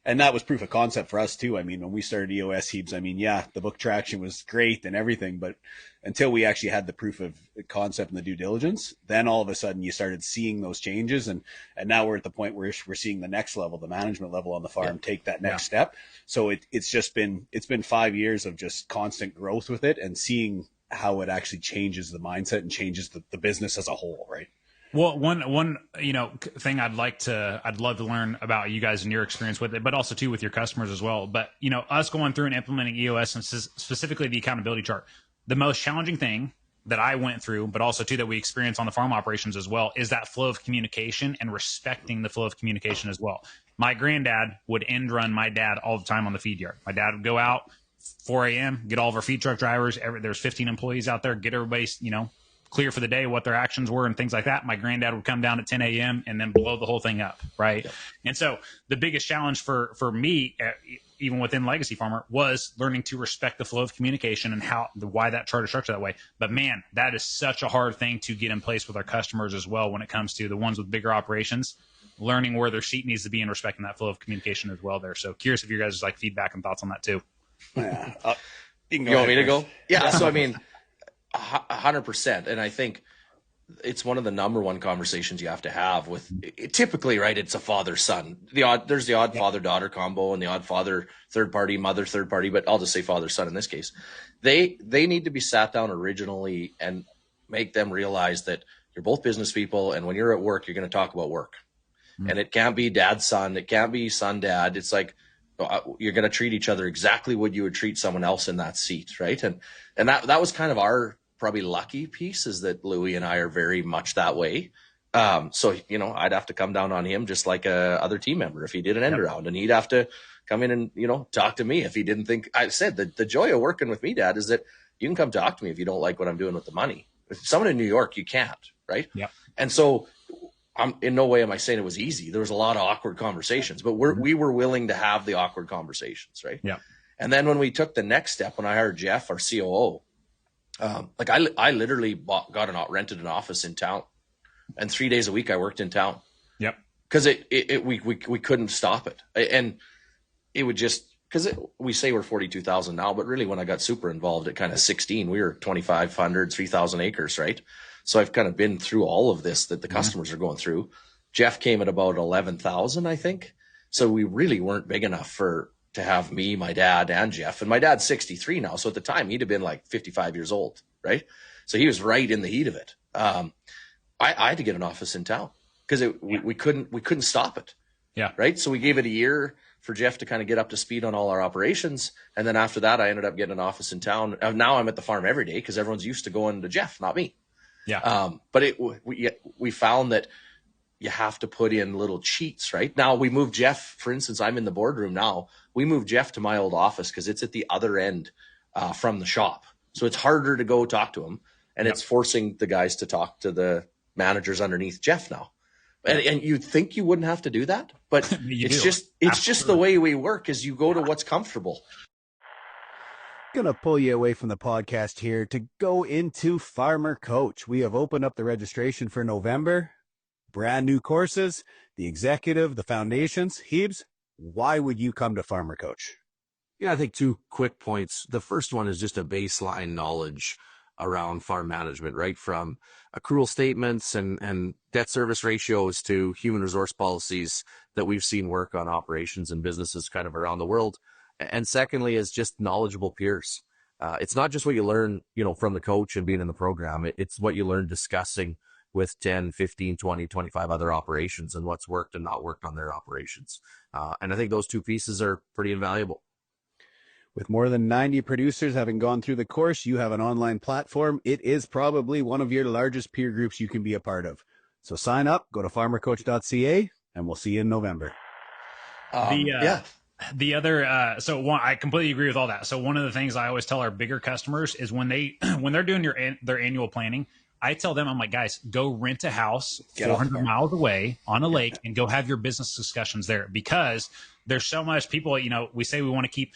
And that was proof of concept for us too. I mean, when we started EOS Hebes, the book traction was great and everything, but until we actually had the proof of concept and the due diligence, then all of a sudden you started seeing those changes. And now we're at the point where we're seeing the next level, the management level on the farm, take that next step. So it's been 5 years of just constant growth with it and seeing how it actually changes the mindset and changes the business as a whole, right? Well, one thing I'd love to learn about you guys and your experience with it, but also too with your customers as well. But us going through and implementing EOS and specifically the accountability chart, the most challenging thing that I went through, but also too that we experience on the farm operations as well, is that flow of communication and respecting the flow of communication as well. My granddad would end run my dad all the time on the feed yard. My dad would go out 4 a.m., get all of our feed truck drivers. There's 15 employees out there, get everybody, clear for the day, what their actions were and things like that. My granddad would come down at 10 a.m. and then blow the whole thing up, right? Yep. And so the biggest challenge for me, even within Legacy Farmer, was learning to respect the flow of communication and why that chart is structured that way. But man, that is such a hard thing to get in place with our customers as well when it comes to the ones with bigger operations, learning where their seat needs to be and respecting that flow of communication as well there. So curious if you guys feedback and thoughts on that too. Yeah. You want me to go? Yeah. So, 100%. And I think it's one of the number one conversations you have to have with typically, right? It's a father son. There's the odd father daughter combo and the odd father third party, mother third party, but I'll just say father son in this case. They need to be sat down originally and make them realize that you're both business people, and when you're at work, you're going to talk about work. And it can't be dad son, it can't be son dad. It's like you're going to treat each other exactly what you would treat someone else in that seat, right? And that was kind of our probably lucky piece, is that Louis and I are very much that way. So, I'd have to come down on him just like a other team member if he did an end around, and he'd have to come in and, talk to me if he didn't think. I said the joy of working with me, Dad, is that you can come talk to me if you don't like what I'm doing with the money. If someone in New York, you can't, right? Yeah. And so in no way am I saying it was easy. There was a lot of awkward conversations, but we were willing to have the awkward conversations, right? Yeah. And then when we took the next step, when I hired Jeff, our COO, I literally rented an office in town, and 3 days a week I worked in town. Yep. Because we couldn't stop it, and it would just, because we say we're 42,000 now, but really when I got super involved at kind of 16, we were 2,500, 3,000 acres, right? So I've kind of been through all of this that the customers are going through. Jeff came at about 11,000, I think. So we really weren't big enough to have me, my dad, and Jeff. And my dad's 63 now. So at the time, he'd have been like 55 years old, right? So he was right in the heat of it. I had to get an office in town because we couldn't stop it. Yeah. Right. So we gave it a year. for Jeff to kind of get up to speed on all our operations. And then after that, I ended up getting an office in town. Now I'm at the farm every day because everyone's used to going to Jeff, not me. Yeah. But we found that you have to put in little cheats, right? Now we moved Jeff, for instance, I'm in the boardroom now. We moved Jeff to my old office because it's at the other end from the shop. So it's harder to go talk to him. And it's forcing the guys to talk to the managers underneath Jeff now. And you'd think you wouldn't have to do that, but it's just the way we work is you go to what's comfortable. Gonna pull you away from the podcast here to go into Farmer Coach. We have opened up the registration for November. Brand new courses, the executive, the foundations. Hebes, why would you come to Farmer Coach? Yeah, I think 2 quick points. The first one is just a baseline knowledge around farm management, right? From accrual statements and debt service ratios to human resource policies that we've seen work on operations and businesses kind of around the world. And secondly is just knowledgeable peers. It's not just what you learn, from the coach and being in the program. It's what you learn discussing with 10, 15, 20, 25 other operations and what's worked and not worked on their operations. And I think those 2 pieces are pretty invaluable. With more than 90 producers having gone through the course, you have an online platform. It is probably one of your largest peer groups you can be a part of. So sign up, go to farmercoach.ca, and we'll see you in November. The other, I completely agree with all that. So one of the things I always tell our bigger customers is when they're doing their annual planning, I tell them, I'm like, guys, go rent a house 400 miles away on a lake and go have your business discussions there, because there's so much people, we say we want to keep,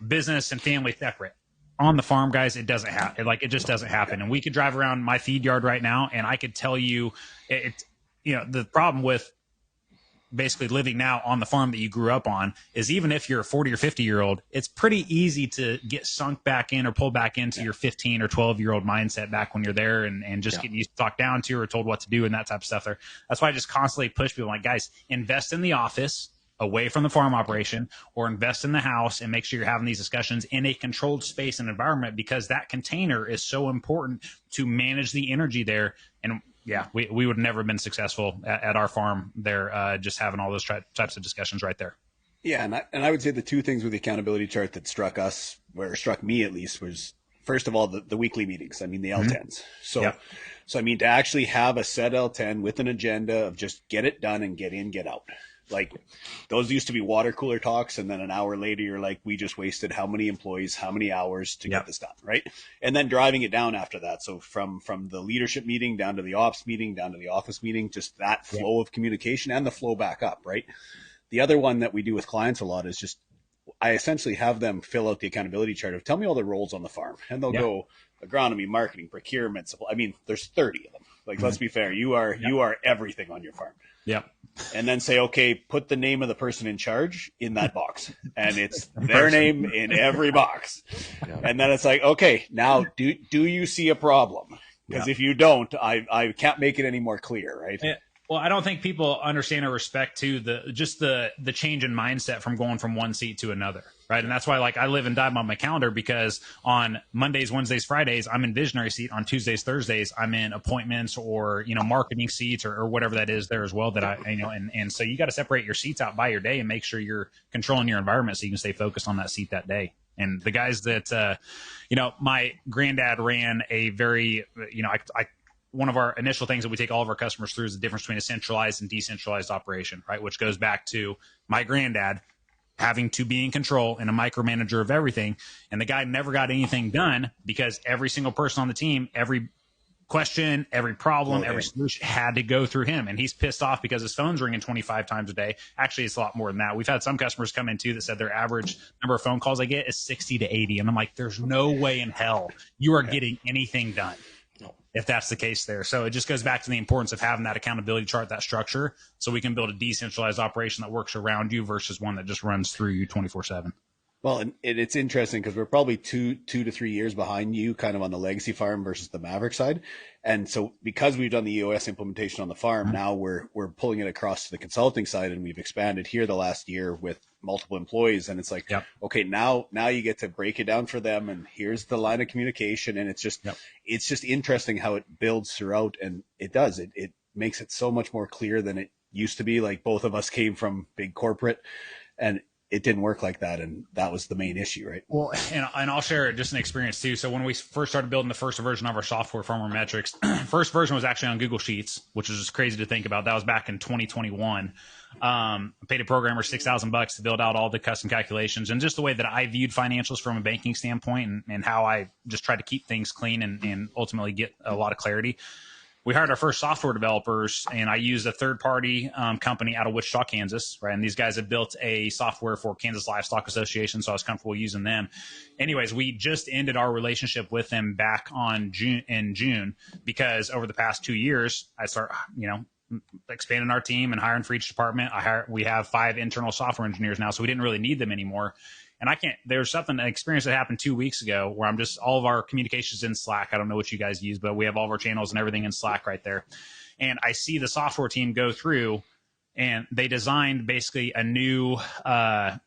business and family separate. On the farm, guys, it doesn't happen. It just doesn't happen. And we could drive around my feed yard right now, and I could tell you, the problem with basically living now on the farm that you grew up on is even if you're a 40 or 50-year-old, it's pretty easy to get sunk back in or pull back into your 15 or 12-year-old mindset back when you're there and just getting used to talk down to or told what to do and that type of stuff there. That's why I just constantly push people like, guys, invest in the office away from the farm operation, or invest in the house and make sure you're having these discussions in a controlled space and environment, because that container is so important to manage the energy there. And we would have never been successful at our farm there, just having all those types of discussions right there. Yeah, and I would say the 2 things with the accountability chart that struck me at least, was first of all the weekly meetings. I mean, the L10s. So I mean, to actually have a set L10 with an agenda of just get it done and get in, get out. Like, those used to be water cooler talks, and then an hour later you're like, we just wasted how many employees, how many hours to get this done, right? And then driving it down after that. So from the leadership meeting down to the ops meeting down to the office meeting, just that flow of communication and the flow back up, right? The other one that we do with clients a lot is just, I essentially have them fill out the accountability chart of, tell me all the roles on the farm, and they'll go agronomy, marketing, procurement, supply. I mean, there's 30 of them. Like, let's be fair. You are everything on your farm. Yeah. And then say, okay, put the name of the person in charge in that box, and it's their name in every box. And then it's like, okay, now do you see a problem? Because if you don't, I can't make it any more clear, right? Yeah. Well, I don't think people understand or respect to the change in mindset from going from one seat to another, right? And that's why, I live and die by my calendar, because on Mondays, Wednesdays, Fridays, I'm in visionary seat. On Tuesdays, Thursdays, I'm in appointments or marketing seats or whatever that is there as well. That and so you got to separate your seats out by your day and make sure you're controlling your environment so you can stay focused on that seat that day. And the guys that my granddad ran a very one of our initial things that we take all of our customers through is the difference between a centralized and decentralized operation, right? Which goes back to my granddad having to be in control and a micromanager of everything. And the guy never got anything done because every single person on the team, every question, every problem, every solution had to go through him. And he's pissed off because his phone's ringing 25 times a day. Actually, it's a lot more than that. We've had some customers come in too that said their average number of phone calls they get is 60 to 80. And I'm like, there's no way in hell you are getting anything done if that's the case there. So it just goes back to the importance of having that accountability chart, that structure, so we can build a decentralized operation that works around you versus one that just runs through you 24/7. Well, and it's interesting because we're probably two to 3 years behind you kind of on the legacy farm versus the Maverick side. And so because we've done the EOS implementation on the farm, now we're pulling it across to the consulting side, and we've expanded here the last year with multiple employees. And it's like, okay, now you get to break it down for them, and here's the line of communication. And it's just interesting how it builds throughout, and it does. It makes it so much more clear than it used to be. Like, both of us came from big corporate, and it didn't work like that. And that was the main issue, right? Well, and I'll share just an experience too. So when we first started building the first version of our software, Farmer Metrics, first version was actually on Google Sheets, which is just crazy to think about. That was back in 2021. I paid a programmer $6,000 to build out all the custom calculations, and just the way that I viewed financials from a banking standpoint, and how I just tried to keep things clean and ultimately get a lot of clarity. We hired our first software developers, and I used a third-party company out of Wichita, Kansas, right? And these guys have built a software for Kansas Livestock Association, so I was comfortable using them. Anyways, we just ended our relationship with them back in June, because over the past 2 years, I start, expanding our team and hiring for each department. We have 5 internal software engineers now, so we didn't really need them anymore. And there's an experience that happened 2 weeks ago where all of our communications in Slack. I don't know what you guys use, but we have all of our channels and everything in Slack right there. And I see the software team go through, and they designed basically a new, what I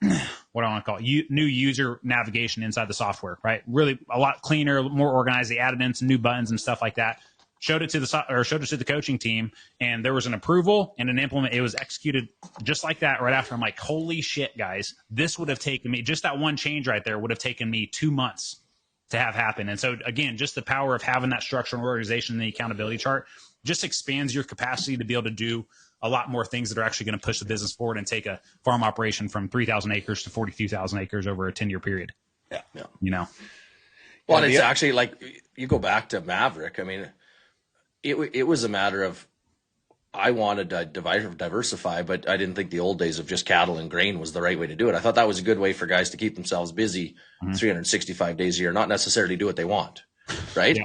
want to call it, new user navigation inside the software, right? Really a lot cleaner, more organized. They added in some new buttons and stuff like that. Showed it to the coaching team, and there was an approval and an implement. It was executed just like that right after. I'm like, holy shit, guys, this would have taken me, just that one change right there would have taken me 2 months to have happen. And so again, just the power of having that structure and organization and the accountability chart just expands your capacity to be able to do a lot more things that are actually going to push the business forward and take a farm operation from 3,000 acres to 42,000 acres over a 10-year period. Yeah. Well, and it's actually like, you go back to Maverick. I mean, it was a matter of, I wanted to diversify, but I didn't think the old days of just cattle and grain was the right way to do it. I thought that was a good way for guys to keep themselves busy 365 days a year, not necessarily do what they want, right?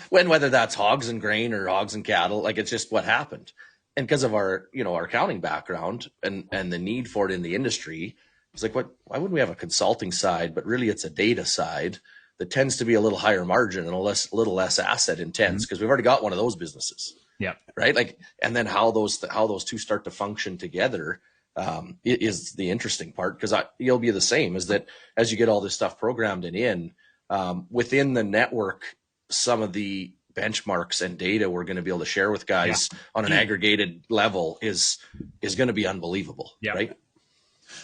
Whether that's hogs and grain or hogs and cattle, like, it's just what happened. And because of our accounting background and the need for it in the industry, it's like, why wouldn't we have a consulting side, but really it's a data side that tends to be a little higher margin and a little less asset intense, because we've already got one of those businesses. Yeah. Right. Like, and then how those two start to function together is the interesting part, because you'll be the same, is that as you get all this stuff programmed and in within the network, some of the benchmarks and data we're going to be able to share with guys on an aggregated level is going to be unbelievable. Right.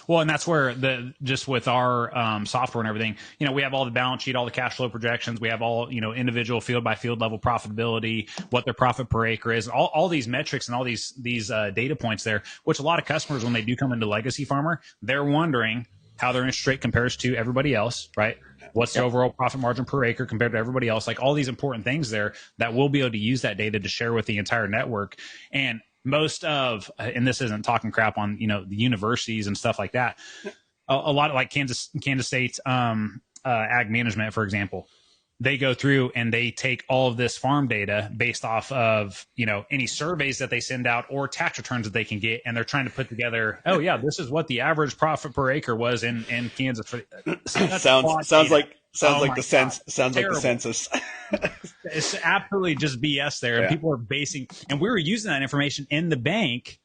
Well, and that's where just with our software and everything, we have all the balance sheet, all the cash flow projections. We have all, individual field by field level profitability, what their profit per acre is, all these metrics and all these data points there, which a lot of customers, when they do come into Legacy Farmer, they're wondering how their interest rate compares to everybody else, right? What's the overall profit margin per acre compared to everybody else? Like, all these important things there that we'll be able to use that data to share with the entire network. And most of, and this isn't talking crap on, the universities and stuff like that. A lot of, like, Kansas State ag management, for example, they go through and they take all of this farm data based off of, any surveys that they send out or tax returns that they can get. And they're trying to put together, this is what the average profit per acre was in Kansas. Sounds like the census. It's absolutely just BS there. And people are and we were using that information in the bank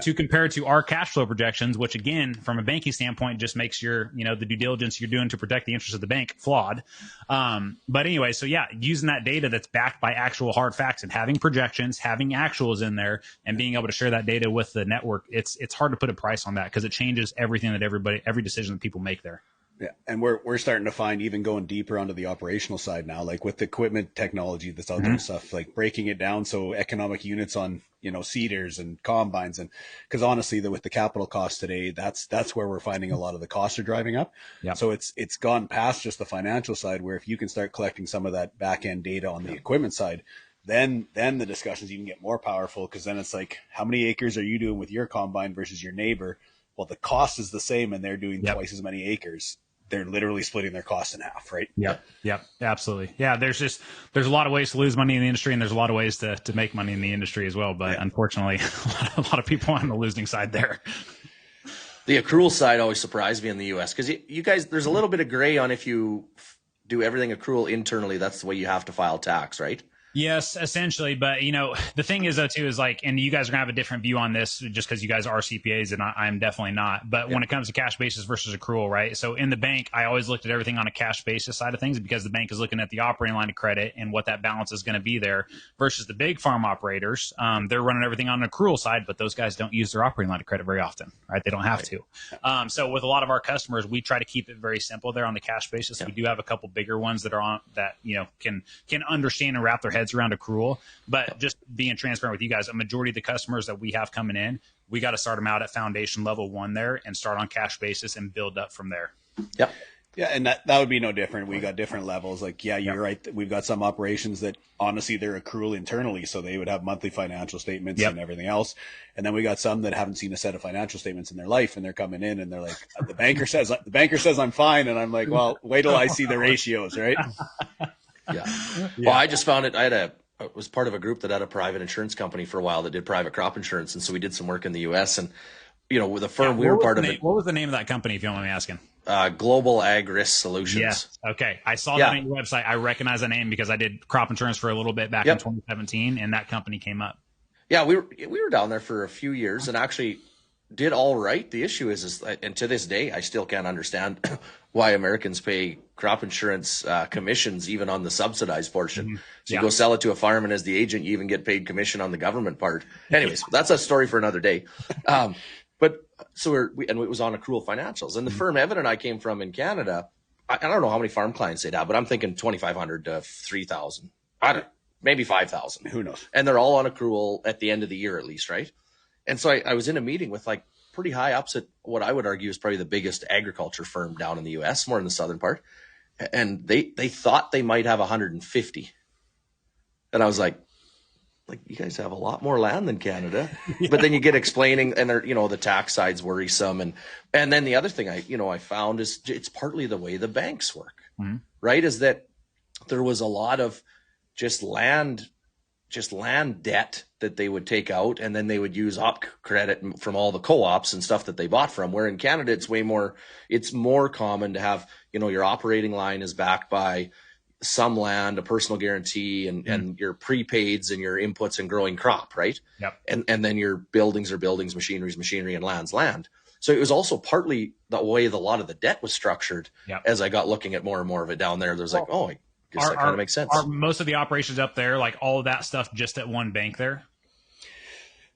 to compare to our cash flow projections, which, again, from a banking standpoint, just makes your, the due diligence you're doing to protect the interest of the bank flawed. But anyway, so using that data that's backed by actual hard facts and having projections, having actuals in there, and being able to share that data with the network, it's hard to put a price on that, because it changes everything that every decision that people make there. Yeah, and we're starting to find, even going deeper onto the operational side now, like with the equipment technology that's out there and stuff, like breaking it down so economic units on seeders and combines, and because honestly, with the capital costs today, that's where we're finding a lot of the costs are driving up. Yeah. So it's gone past just the financial side, where if you can start collecting some of that back end data on the equipment side, then the discussions even get more powerful, because then it's like, how many acres are you doing with your combine versus your neighbor? Well, the cost is the same, and they're doing twice as many acres. They're literally splitting their cost in half, right? Yep, absolutely. Yeah, there's a lot of ways to lose money in the industry, and there's a lot of ways to make money in the industry as well. But unfortunately, a lot of people on the losing side there. The accrual side always surprised me in the U.S. because you guys, there's a little bit of gray on if you do everything accrual internally, that's the way you have to file tax, right? Yes, essentially. But, the thing is, though, too, is like, and you guys are going to have a different view on this just because you guys are CPAs and I'm definitely not. But when it comes to cash basis versus accrual, right? So in the bank, I always looked at everything on a cash basis side of things because the bank is looking at the operating line of credit and what that balance is going to be there versus the big farm operators. They're running everything on an accrual side, but those guys don't use their operating line of credit very often, right? They don't have to. So with a lot of our customers, we try to keep it very simple there on the cash basis. We do have a couple bigger ones that are on that, can understand and wrap their heads around accrual, but just being transparent with you guys, a majority of the customers that we have coming in, we got to start them out at foundation level 1 there and start on cash basis and build up from there. Yep. Yeah, and that would be no different. We got different levels. Like, you're right. We've got some operations that honestly they're accrual internally, so they would have monthly financial statements and everything else. And then we got some that haven't seen a set of financial statements in their life, and they're coming in and they're like, the banker says I'm fine, and I'm like, well, wait till I see the ratios, right? Well, I just found it. I was part of a group that had a private insurance company for a while that did private crop insurance, and so we did some work in the U.S. and with the firm we were part of. What was the name of that company, if you don't mind me asking? Global Ag Risk Solutions. Yeah. Okay. I saw that on your website. I recognize the name because I did crop insurance for a little bit back in 2017, and that company came up. Yeah, we were down there for a few years and actually did all right. The issue is and to this day, I still can't understand why Americans pay crop insurance commissions even on the subsidized portion. So you go sell it to a farm, and as the agent, you even get paid commission on the government part. Anyways, that's a story for another day. But so and it was on accrual financials. And the firm Evan and I came from in Canada, I don't know how many farm clients they'd have, but I'm thinking 2,500 to 3,000. Maybe 5,000. Who knows? And they're all on accrual at the end of the year at least, right? And so I was in a meeting with like pretty high ups at what I would argue is probably the biggest agriculture firm down in the U.S., more in the southern part. And they thought they might have 150. And I was like, you guys have a lot more land than Canada. But then you get explaining, and the tax side's worrisome. And then the other thing I found is it's partly the way the banks work, right? Is that there was a lot of just land debt that they would take out, and then they would use op credit from all the co-ops and stuff that they bought from. Where in Canada, it's more common to have, your operating line is backed by some land, a personal guarantee, and your prepaids and your inputs and growing crop, right? Yep. And then your buildings are buildings, machinery, and land's land. So it was also partly the way a lot of the debt was structured. Yep. As I got looking at more and more of it down there, there's that kind of makes sense. Are most of the operations up there, like all of that stuff, just at one bank there?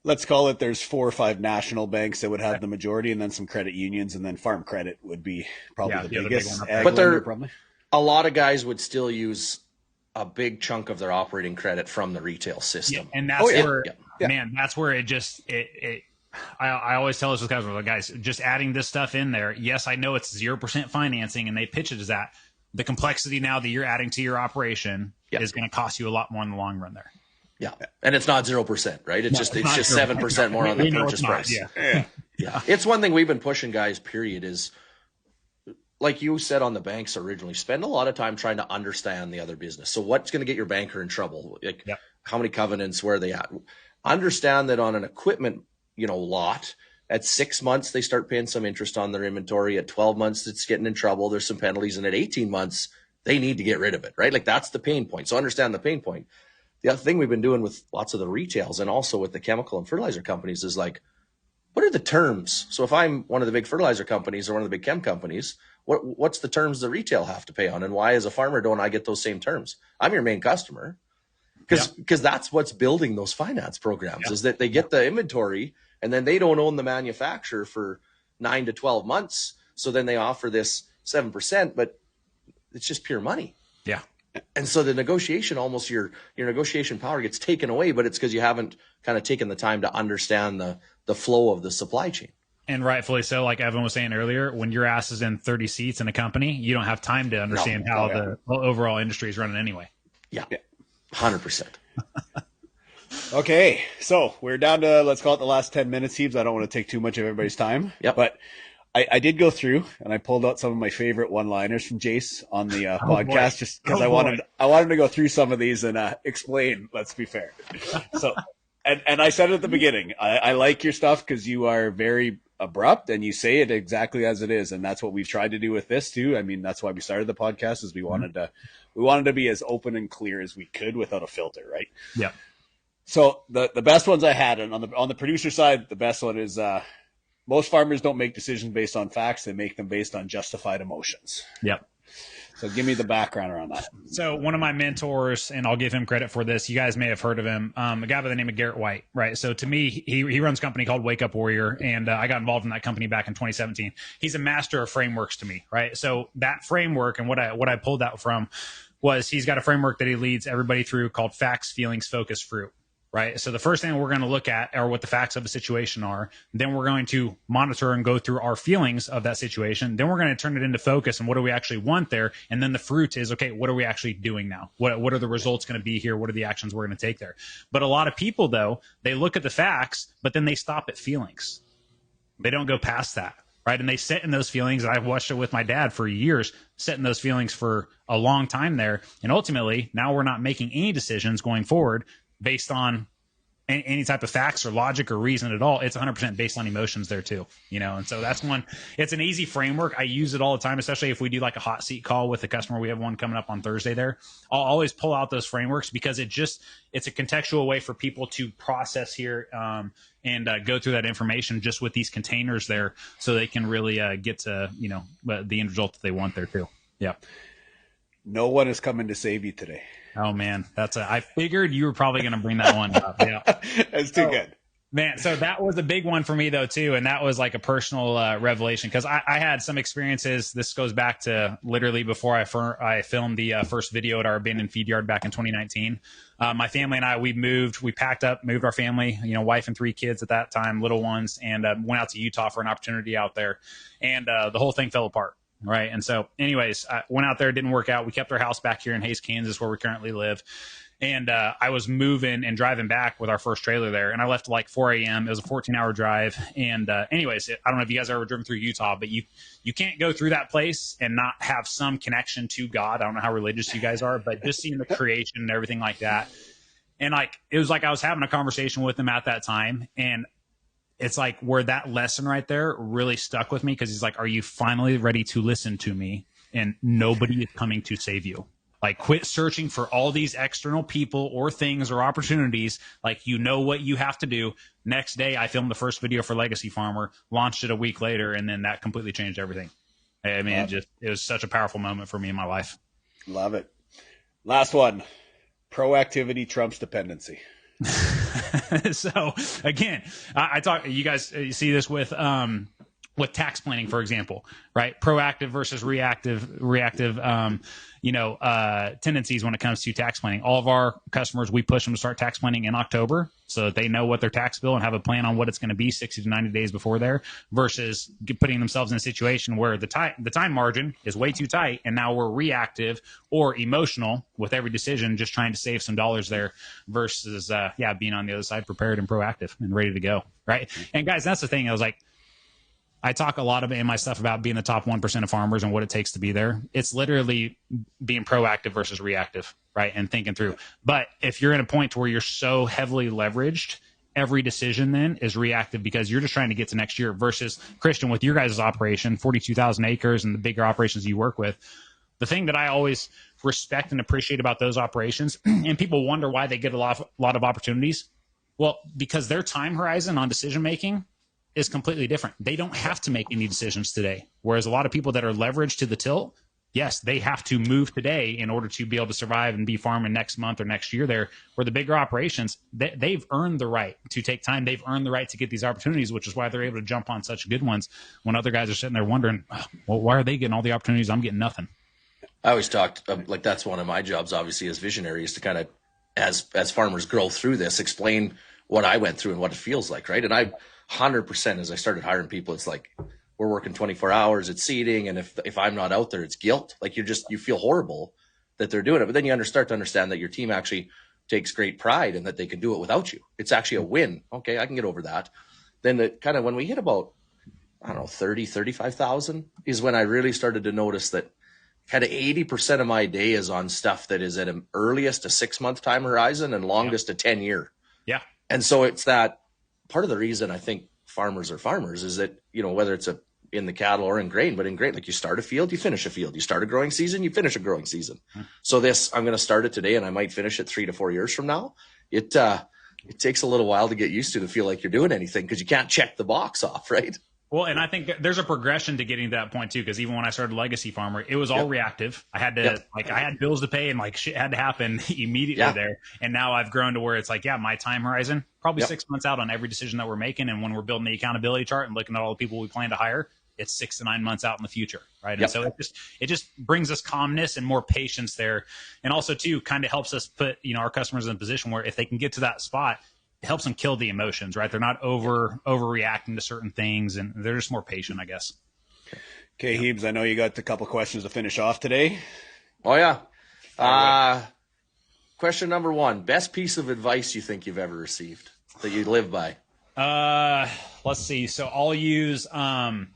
Let's call it, there's 4 or 5 national banks that would have the majority, and then some credit unions, and then Farm Credit would be probably the biggest. But a lot of guys would still use a big chunk of their operating credit from the retail system. Yeah, and that's man, that's where it just I always tell this to customers, guys, just adding this stuff in there. Yes, I know it's 0% financing, and they pitch it as that. The complexity now that you're adding to your operation is going to cost you a lot more in the long run there. Yeah, and it's not 0%, right? It's just 7% more on the purchase price. Yeah. It's one thing we've been pushing, guys. Period. Is like you said on the banks originally, spend a lot of time trying to understand the other business. So what's going to get your banker in trouble? Like how many covenants? Where are they at? Understand that on an equipment, lot. At 6 months, they start paying some interest on their inventory. At 12 months, it's getting in trouble. There's some penalties. And at 18 months, they need to get rid of it, right? Like that's the pain point. So understand the pain point. The other thing we've been doing with lots of the retails and also with the chemical and fertilizer companies is like, what are the terms? So if I'm one of the big fertilizer companies or one of the big chem companies, what's the terms the retail have to pay on? And why as a farmer don't I get those same terms? I'm your main customer. Because that's what's building those finance programs is that they get the inventory and then they don't own the manufacturer for 9 to 12 months. So then they offer this 7%, but it's just pure money. Yeah. And so the negotiation, almost your negotiation power gets taken away, but it's because you haven't kind of taken the time to understand the flow of the supply chain. And rightfully so, like Evan was saying earlier, when your ass is in 30 seats in a company, you don't have time to understand how the overall industry is running anyway. Yeah. 100%. Okay, so we're down to, let's call it the last 10 minutes, Hebes. I don't want to take too much of everybody's time. Yep. But I did go through and I pulled out some of my favorite one-liners from Jace on the podcast, just because I wanted to go through some of these and explain. Let's be fair. So, and I said it at the beginning, I like your stuff because you are very abrupt and you say it exactly as it is. And that's what we've tried to do with this too. I mean, that's why we started the podcast, is we wanted to be as open and clear as we could without a filter. Right. Yeah. So the best ones I had, and on the producer side, the best one is, most farmers don't make decisions based on facts. They make them based on justified emotions. Yep. So give me the background around that. So one of my mentors, and I'll give him credit for this, you guys may have heard of him, a guy by the name of Garrett White, right? So to me, he runs a company called Wake Up Warrior, and I got involved in that company back in 2017. He's a master of frameworks to me, right? So that framework, and what I pulled that from was, he's got a framework that he leads everybody through called facts, feelings, focus, fruit. Right. So the first thing we're going to look at are what the facts of a situation are. Then we're going to monitor and go through our feelings of that situation. Then we're going to turn it into focus and what do we actually want there. And then the fruit is, okay, what are we actually doing now? What are the results going to be here? What are the actions we're going to take there? But a lot of people, though, they look at the facts, but then they stop at feelings. They don't go past that. Right. And they sit in those feelings. And I've watched it with my dad for years, sit in those feelings for a long time there. And ultimately, now we're not making any decisions going forward based on any type of facts or logic or reason at all. It's 100% based on emotions there too, and so that's one. It's an easy framework. I use it all the time, especially if we do like a hot seat call with a customer. We have one coming up on Thursday there. I'll always pull out those frameworks because it's a contextual way for people to process here and go through that information just with these containers there, so they can really get to the end result that they want there too. Yeah. No one is coming to save you today. Oh man, I figured you were probably going to bring that one up. Yeah. That's too good. Man, so that was a big one for me though too, and that was like a personal revelation because I had some experiences. This goes back to literally before I filmed the first video at our abandoned feed yard back in 2019. My family and I, we packed up, moved our family, wife and 3 kids at that time, little ones, and went out to Utah for an opportunity out there, and the whole thing fell apart. Right. And so anyways, I went out there, didn't work out. We kept our house back here in Hays, Kansas, where we currently live. And I was moving and driving back with our first trailer there. And I left at like 4 a.m. It was a 14-hour drive. And anyways, I don't know if you guys have ever driven through Utah, but you can't go through that place and not have some connection to God. I don't know how religious you guys are, but just seeing the creation and everything like that. And it was like I was having a conversation with him at that time. And it's like where that lesson right there really stuck with me, because he's like, are you finally ready to listen to me? And nobody is coming to save you. Like, quit searching for all these external people or things or opportunities. Like, what you have to do. Next day, I filmed the first video for Legacy Farmer, launched it a week later, and then that completely changed everything. I mean, it was such a powerful moment for me in my life. Love it. Last one. Proactivity trumps dependency. So again, I talk, you guys see this with tax planning, for example, right? Proactive versus reactive, tendencies when it comes to tax planning. All of our customers, we push them to start tax planning in October so that they know what their tax bill and have a plan on what it's going to be 60 to 90 days before there, versus putting themselves in a situation where the time margin is way too tight. And now we're reactive or emotional with every decision, just trying to save some dollars there versus, being on the other side, prepared and proactive and ready to go. Right. And guys, that's the thing. I talk a lot in my stuff about being the top 1% of farmers and what it takes to be there. It's literally being proactive versus reactive, right? And thinking through. But if you're in a point to where you're so heavily leveraged, every decision then is reactive because you're just trying to get to next year, versus Kristjan, with your guys' operation, 42,000 acres and the bigger operations you work with. The thing that I always respect and appreciate about those operations, and people wonder why they get a lot of opportunities. Well, because their time horizon on decision making is completely different. They don't have to make any decisions today. Whereas a lot of people that are leveraged to the tilt, yes, they have to move today in order to be able to survive and be farming next month or next year there. Where the bigger operations, they've earned the right to take time. They've earned the right to get these opportunities, which is why they're able to jump on such good ones when other guys are sitting there wondering, well, why are they getting all the opportunities? I'm getting nothing. I always talked, that's one of my jobs, obviously, as visionary, is to kind of, as farmers grow through this, explain what I went through and what it feels like, right? And I 100%, as I started hiring people, it's like, we're working 24 hours at seeding. And if I'm not out there, it's guilt. Like, you feel horrible that they're doing it. But then you start to understand that your team actually takes great pride and that they can do it without you. It's actually a win. Okay, I can get over that. Then when we hit about, 35,000 is when I really started to notice that kind of 80% of my day is on stuff that is at an earliest a 6-month time horizon and longest a 10-year. Yeah. And so it's that part of the reason I think farmers are farmers is that, whether it's in the cattle or in grain, but in grain, like you start a field, you finish a field. You start a growing season, you finish a growing season. So I'm going to start it today and I might finish it 3 to 4 years from now. It takes a little while to get used to feel like you're doing anything because you can't check the box off, right? Well, and I think there's a progression to getting to that point too, because even when I started Legacy Farmer, it was all reactive. I had to I had bills to pay and shit had to happen immediately there. And now I've grown to where it's my time horizon, probably 6 months out on every decision that we're making. And when we're building the accountability chart and looking at all the people we plan to hire, it's 6 to 9 months out in the future, right? And so it just brings us calmness and more patience there. And also too, kind of helps us put, our customers in a position where if they can get to that spot, it helps them kill the emotions, right? They're not overreacting to certain things, and they're just more patient, I guess. Okay, Hebes, I know you got a couple questions to finish off today. Oh, yeah. Question number 1, best piece of advice you think you've ever received that you live by? Let's see. So I'll use 2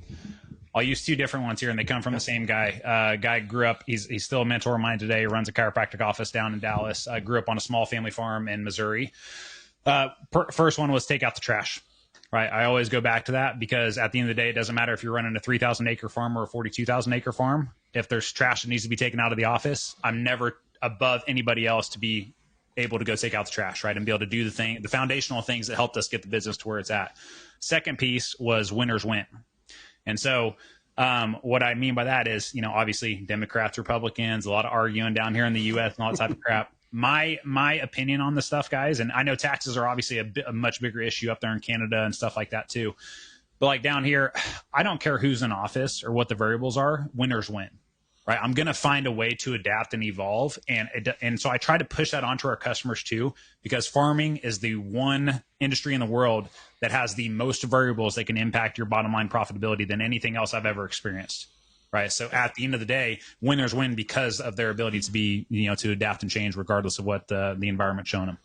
different ones here, and they come from the same guy. Guy grew up, he's still a mentor of mine today. He runs a chiropractic office down in Dallas. Grew up on a small family farm in Missouri. First one was take out the trash, right? I always go back to that because at the end of the day, it doesn't matter if you're running a 3,000 acre farm or a 42,000 acre farm. If there's trash that needs to be taken out of the office, I'm never above anybody else to be able to go take out the trash, right? And be able to do the foundational things that helped us get the business to where it's at. Second piece was winners win. And so, what I mean by that is, obviously Democrats, Republicans, a lot of arguing down here in the U.S. and all that type of crap. My opinion on this stuff, guys, and I know taxes are obviously a much bigger issue up there in Canada and stuff like that too. But down here, I don't care who's in office or what the variables are. Winners win, right? I'm going to find a way to adapt and evolve. And so I try to push that onto our customers too, because farming is the one industry in the world that has the most variables that can impact your bottom line profitability than anything else I've ever experienced. Right. So at the end of the day, winners win because of their ability to be, to adapt and change regardless of what the environment's showing them.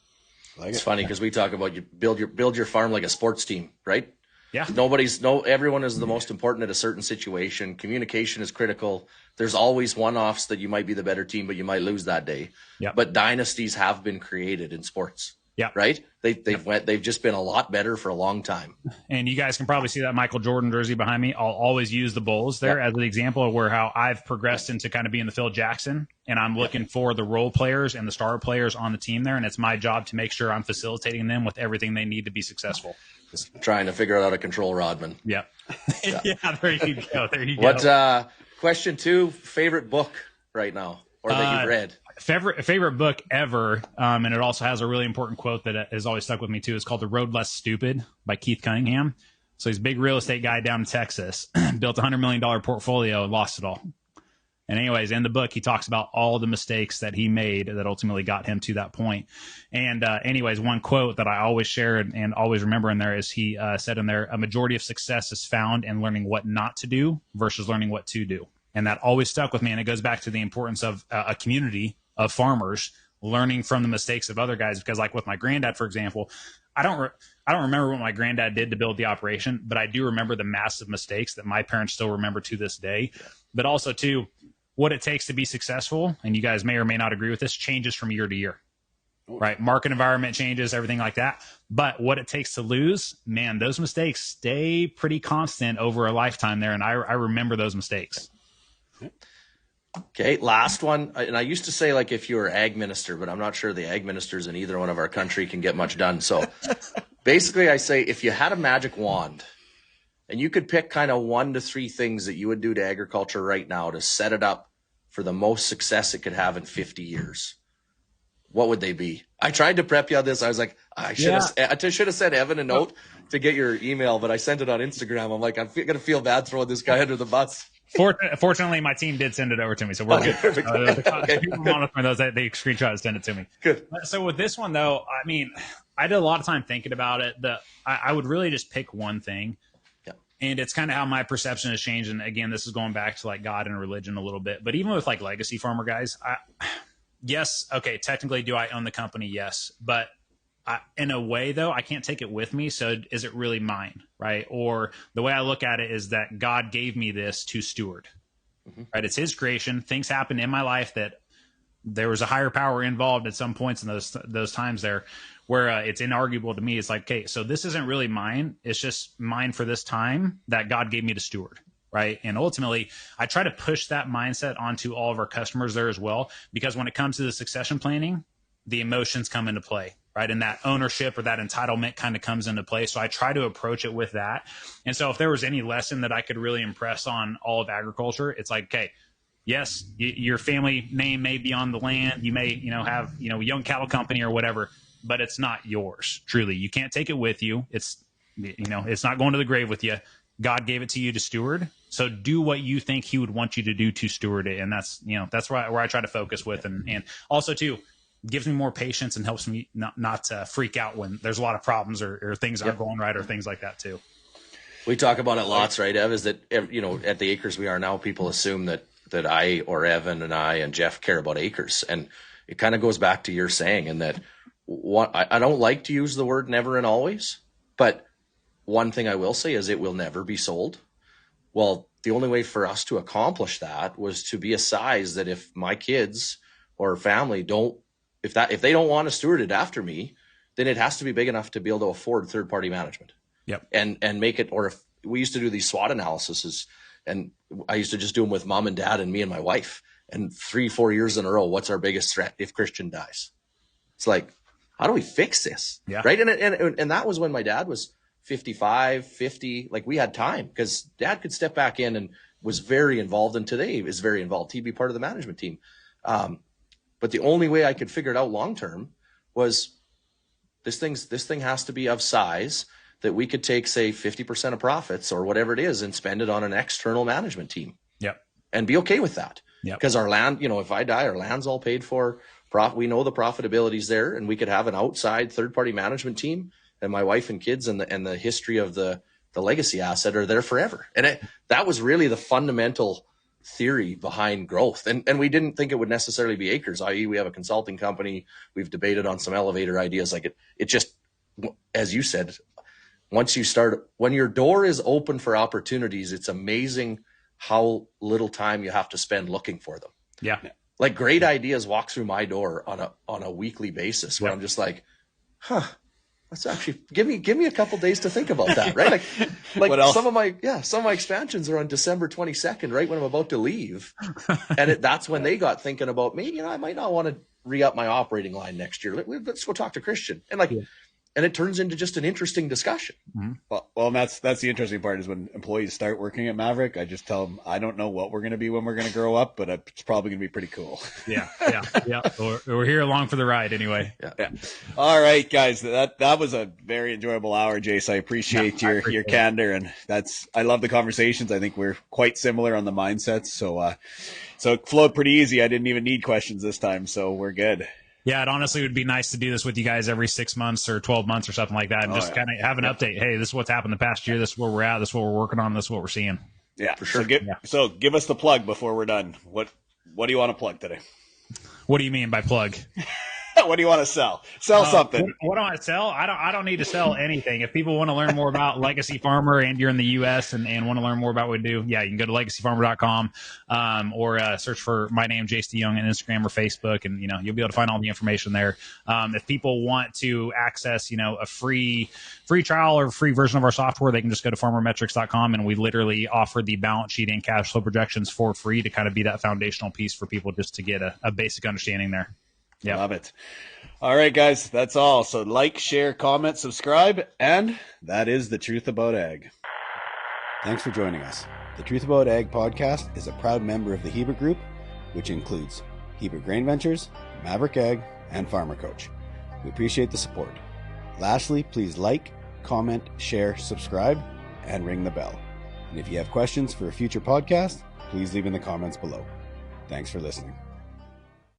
It's funny because we talk about you build your farm like a sports team, right? Yeah. Everyone is the most important at a certain situation. Communication is critical. There's always one-offs that you might be the better team, but you might lose that day. Yeah. But dynasties have been created in sports. Yeah. Right. They've just been a lot better for a long time. And you guys can probably see that Michael Jordan jersey behind me. I'll always use the Bulls there as an example of how I've progressed into kind of being the Phil Jackson, and I'm looking for the role players and the star players on the team there. And it's my job to make sure I'm facilitating them with everything they need to be successful. Just trying to figure out how to control Rodman. Yeah. Yeah. There you go. What, question 2, favorite book right now or that you've read? Favorite book ever, and it also has a really important quote that has always stuck with me too. It's called The Road Less Stupid by Keith Cunningham. So he's a big real estate guy down in Texas, built a $100 million portfolio and lost it all. And anyways, in the book, he talks about all the mistakes that he made that ultimately got him to that point. And anyways, one quote that I always share and always remember in there is he said in there, a majority of success is found in learning what not to do versus learning what to do. And that always stuck with me. And it goes back to the importance of a community of farmers learning from the mistakes of other guys. Because with my granddad, for example, I don't remember what my granddad did to build the operation, but I do remember the massive mistakes that my parents still remember to this day. But also too, what it takes to be successful, and you guys may or may not agree with this, changes from year to year, right? Market environment changes, everything like that. But what it takes to lose, man, those mistakes stay pretty constant over a lifetime there. And I remember those mistakes. Okay, last one. And I used to say if you were ag minister, but I'm not sure the ag ministers in either one of our country can get much done. So basically I say if you had a magic wand and you could pick kind of 1 to 3 things that you would do to agriculture right now to set it up for the most success it could have in 50 years, what would they be? I tried to prep you on this. I was like, I should have sent Evan a note to get your email, but I sent it on Instagram. I'm like, I'm going to feel bad throwing this guy under the bus. Fortunately, my team did send it over to me, so we're good. Okay. People monitoring those, they screenshot and send it to me. Good. So with this one, though, I mean, I did a lot of time thinking about it. I would really just pick one thing. Yeah. And it's kind of how my perception has changed. And again, this is going back to God and religion a little bit. But even with legacy farmer guys, yes, okay, technically, do I own the company? Yes. But in a way, though, I can't take it with me. So is it really mine, right? Or the way I look at it is that God gave me this to steward, right? It's his creation. Things happen in my life that there was a higher power involved at some points in those times there where it's inarguable to me. It's like, okay, so this isn't really mine. It's just mine for this time that God gave me to steward. Right. And ultimately, I try to push that mindset onto all of our customers there as well, because when it comes to the succession planning, the emotions come into play, right? And that ownership or that entitlement kind of comes into play. So I try to approach it with that. And so if there was any lesson that I could really impress on all of agriculture, it's like, okay, yes, your family name may be on the land. You may, have, a young cattle company or whatever, but it's not yours. Truly. You can't take it with you. It's not going to the grave with you. God gave it to you to steward. So do what you think he would want you to do to steward it. And that's where I try to focus with. And also too, gives me more patience and helps me not freak out when there's a lot of problems or things aren't going right or things like that too. We talk about it lots, right, Ev? Is that, at the acres we are now, people assume that I or Evan and I and Jeff care about acres. And it kind of goes back to your saying, and that I don't like to use the word never and always, but one thing I will say is it will never be sold. Well, the only way for us to accomplish that was to be a size that if my kids or family if they don't want to steward it after me, then it has to be big enough to be able to afford third-party management. Yep. And make it, or if we used to do these SWOT analyses, and I used to just do them with mom and dad and me and my wife, and 3-4 years in a row, what's our biggest threat if Kristjan dies? It's like, how do we fix this? Yeah. Right. And that was when my dad was 55, 50, like we had time because dad could step back in and was very involved, and today is very involved. He'd be part of the management team. But the only way I could figure it out long-term was this thing has to be of size that we could take, say, 50% of profits or whatever it is and spend it on an external management team. Yep. And be okay with that. Yep. Because our land, if I die, our land's all paid for. We know the profitability's there, and we could have an outside third-party management team, and my wife and kids and the history of the legacy asset are there forever. And that was really the fundamental theory behind growth. And we didn't think it would necessarily be acres, i.e. we have a consulting company. We've debated on some elevator ideas. Like it just, as you said, when your door is open for opportunities, it's amazing how little time you have to spend looking for them. Yeah. Like great ideas walk through my door on a weekly basis where I'm just like, let's actually give me a couple days to think about that. Right. Like some of my expansions are on December 22nd, right when I'm about to leave. And that's when they got thinking about maybe, I might not want to re-up my operating line next year. Let's go talk to Kristjan. And it turns into just an interesting discussion. Mm-hmm. Well, that's the interesting part is when employees start working at Maverick, I just tell them, I don't know what we're going to be when we're going to grow up, but it's probably going to be pretty cool. Yeah. We're here along for the ride anyway. Yeah. All right, guys. That was a very enjoyable hour, Jace. I appreciate your candor, and I love the conversations. I think we're quite similar on the mindsets. So it flowed pretty easy. I didn't even need questions this time, so we're good. Yeah, it honestly would be nice to do this with you guys every 6 months or 12 months or something like that, and kind of have an update. Hey, this is what's happened the past year. This is where we're at. This is what we're working on. This is what we're seeing. Yeah, for sure. So give us the plug before we're done. What do you want to plug today? What do you mean by plug? What do you want to sell? Sell something. What do I sell? I don't need to sell anything. If people want to learn more about Legacy Farmer and you're in the U.S. and want to learn more about what we do, you can go to legacyfarmer.com or search for my name, Jace Young, on Instagram or Facebook, and you'll be able to find all the information there. If people want to access a free trial or free version of our software, they can just go to farmermetrics.com, and we literally offer the balance sheet and cash flow projections for free to kind of be that foundational piece for people just to get a basic understanding there. Yeah, love it. All right, guys, that's all. So like, share, comment, subscribe, and that is The Truth About Ag. Thanks for joining us. The Truth About Ag podcast is a proud member of the Hebert Group, which includes Hebert Grain Ventures, Maverick Ag, and Farmer Coach. We appreciate the support. Lastly, please like, comment, share, subscribe, and ring the bell. And if you have questions for a future podcast, please leave in the comments below. Thanks for listening.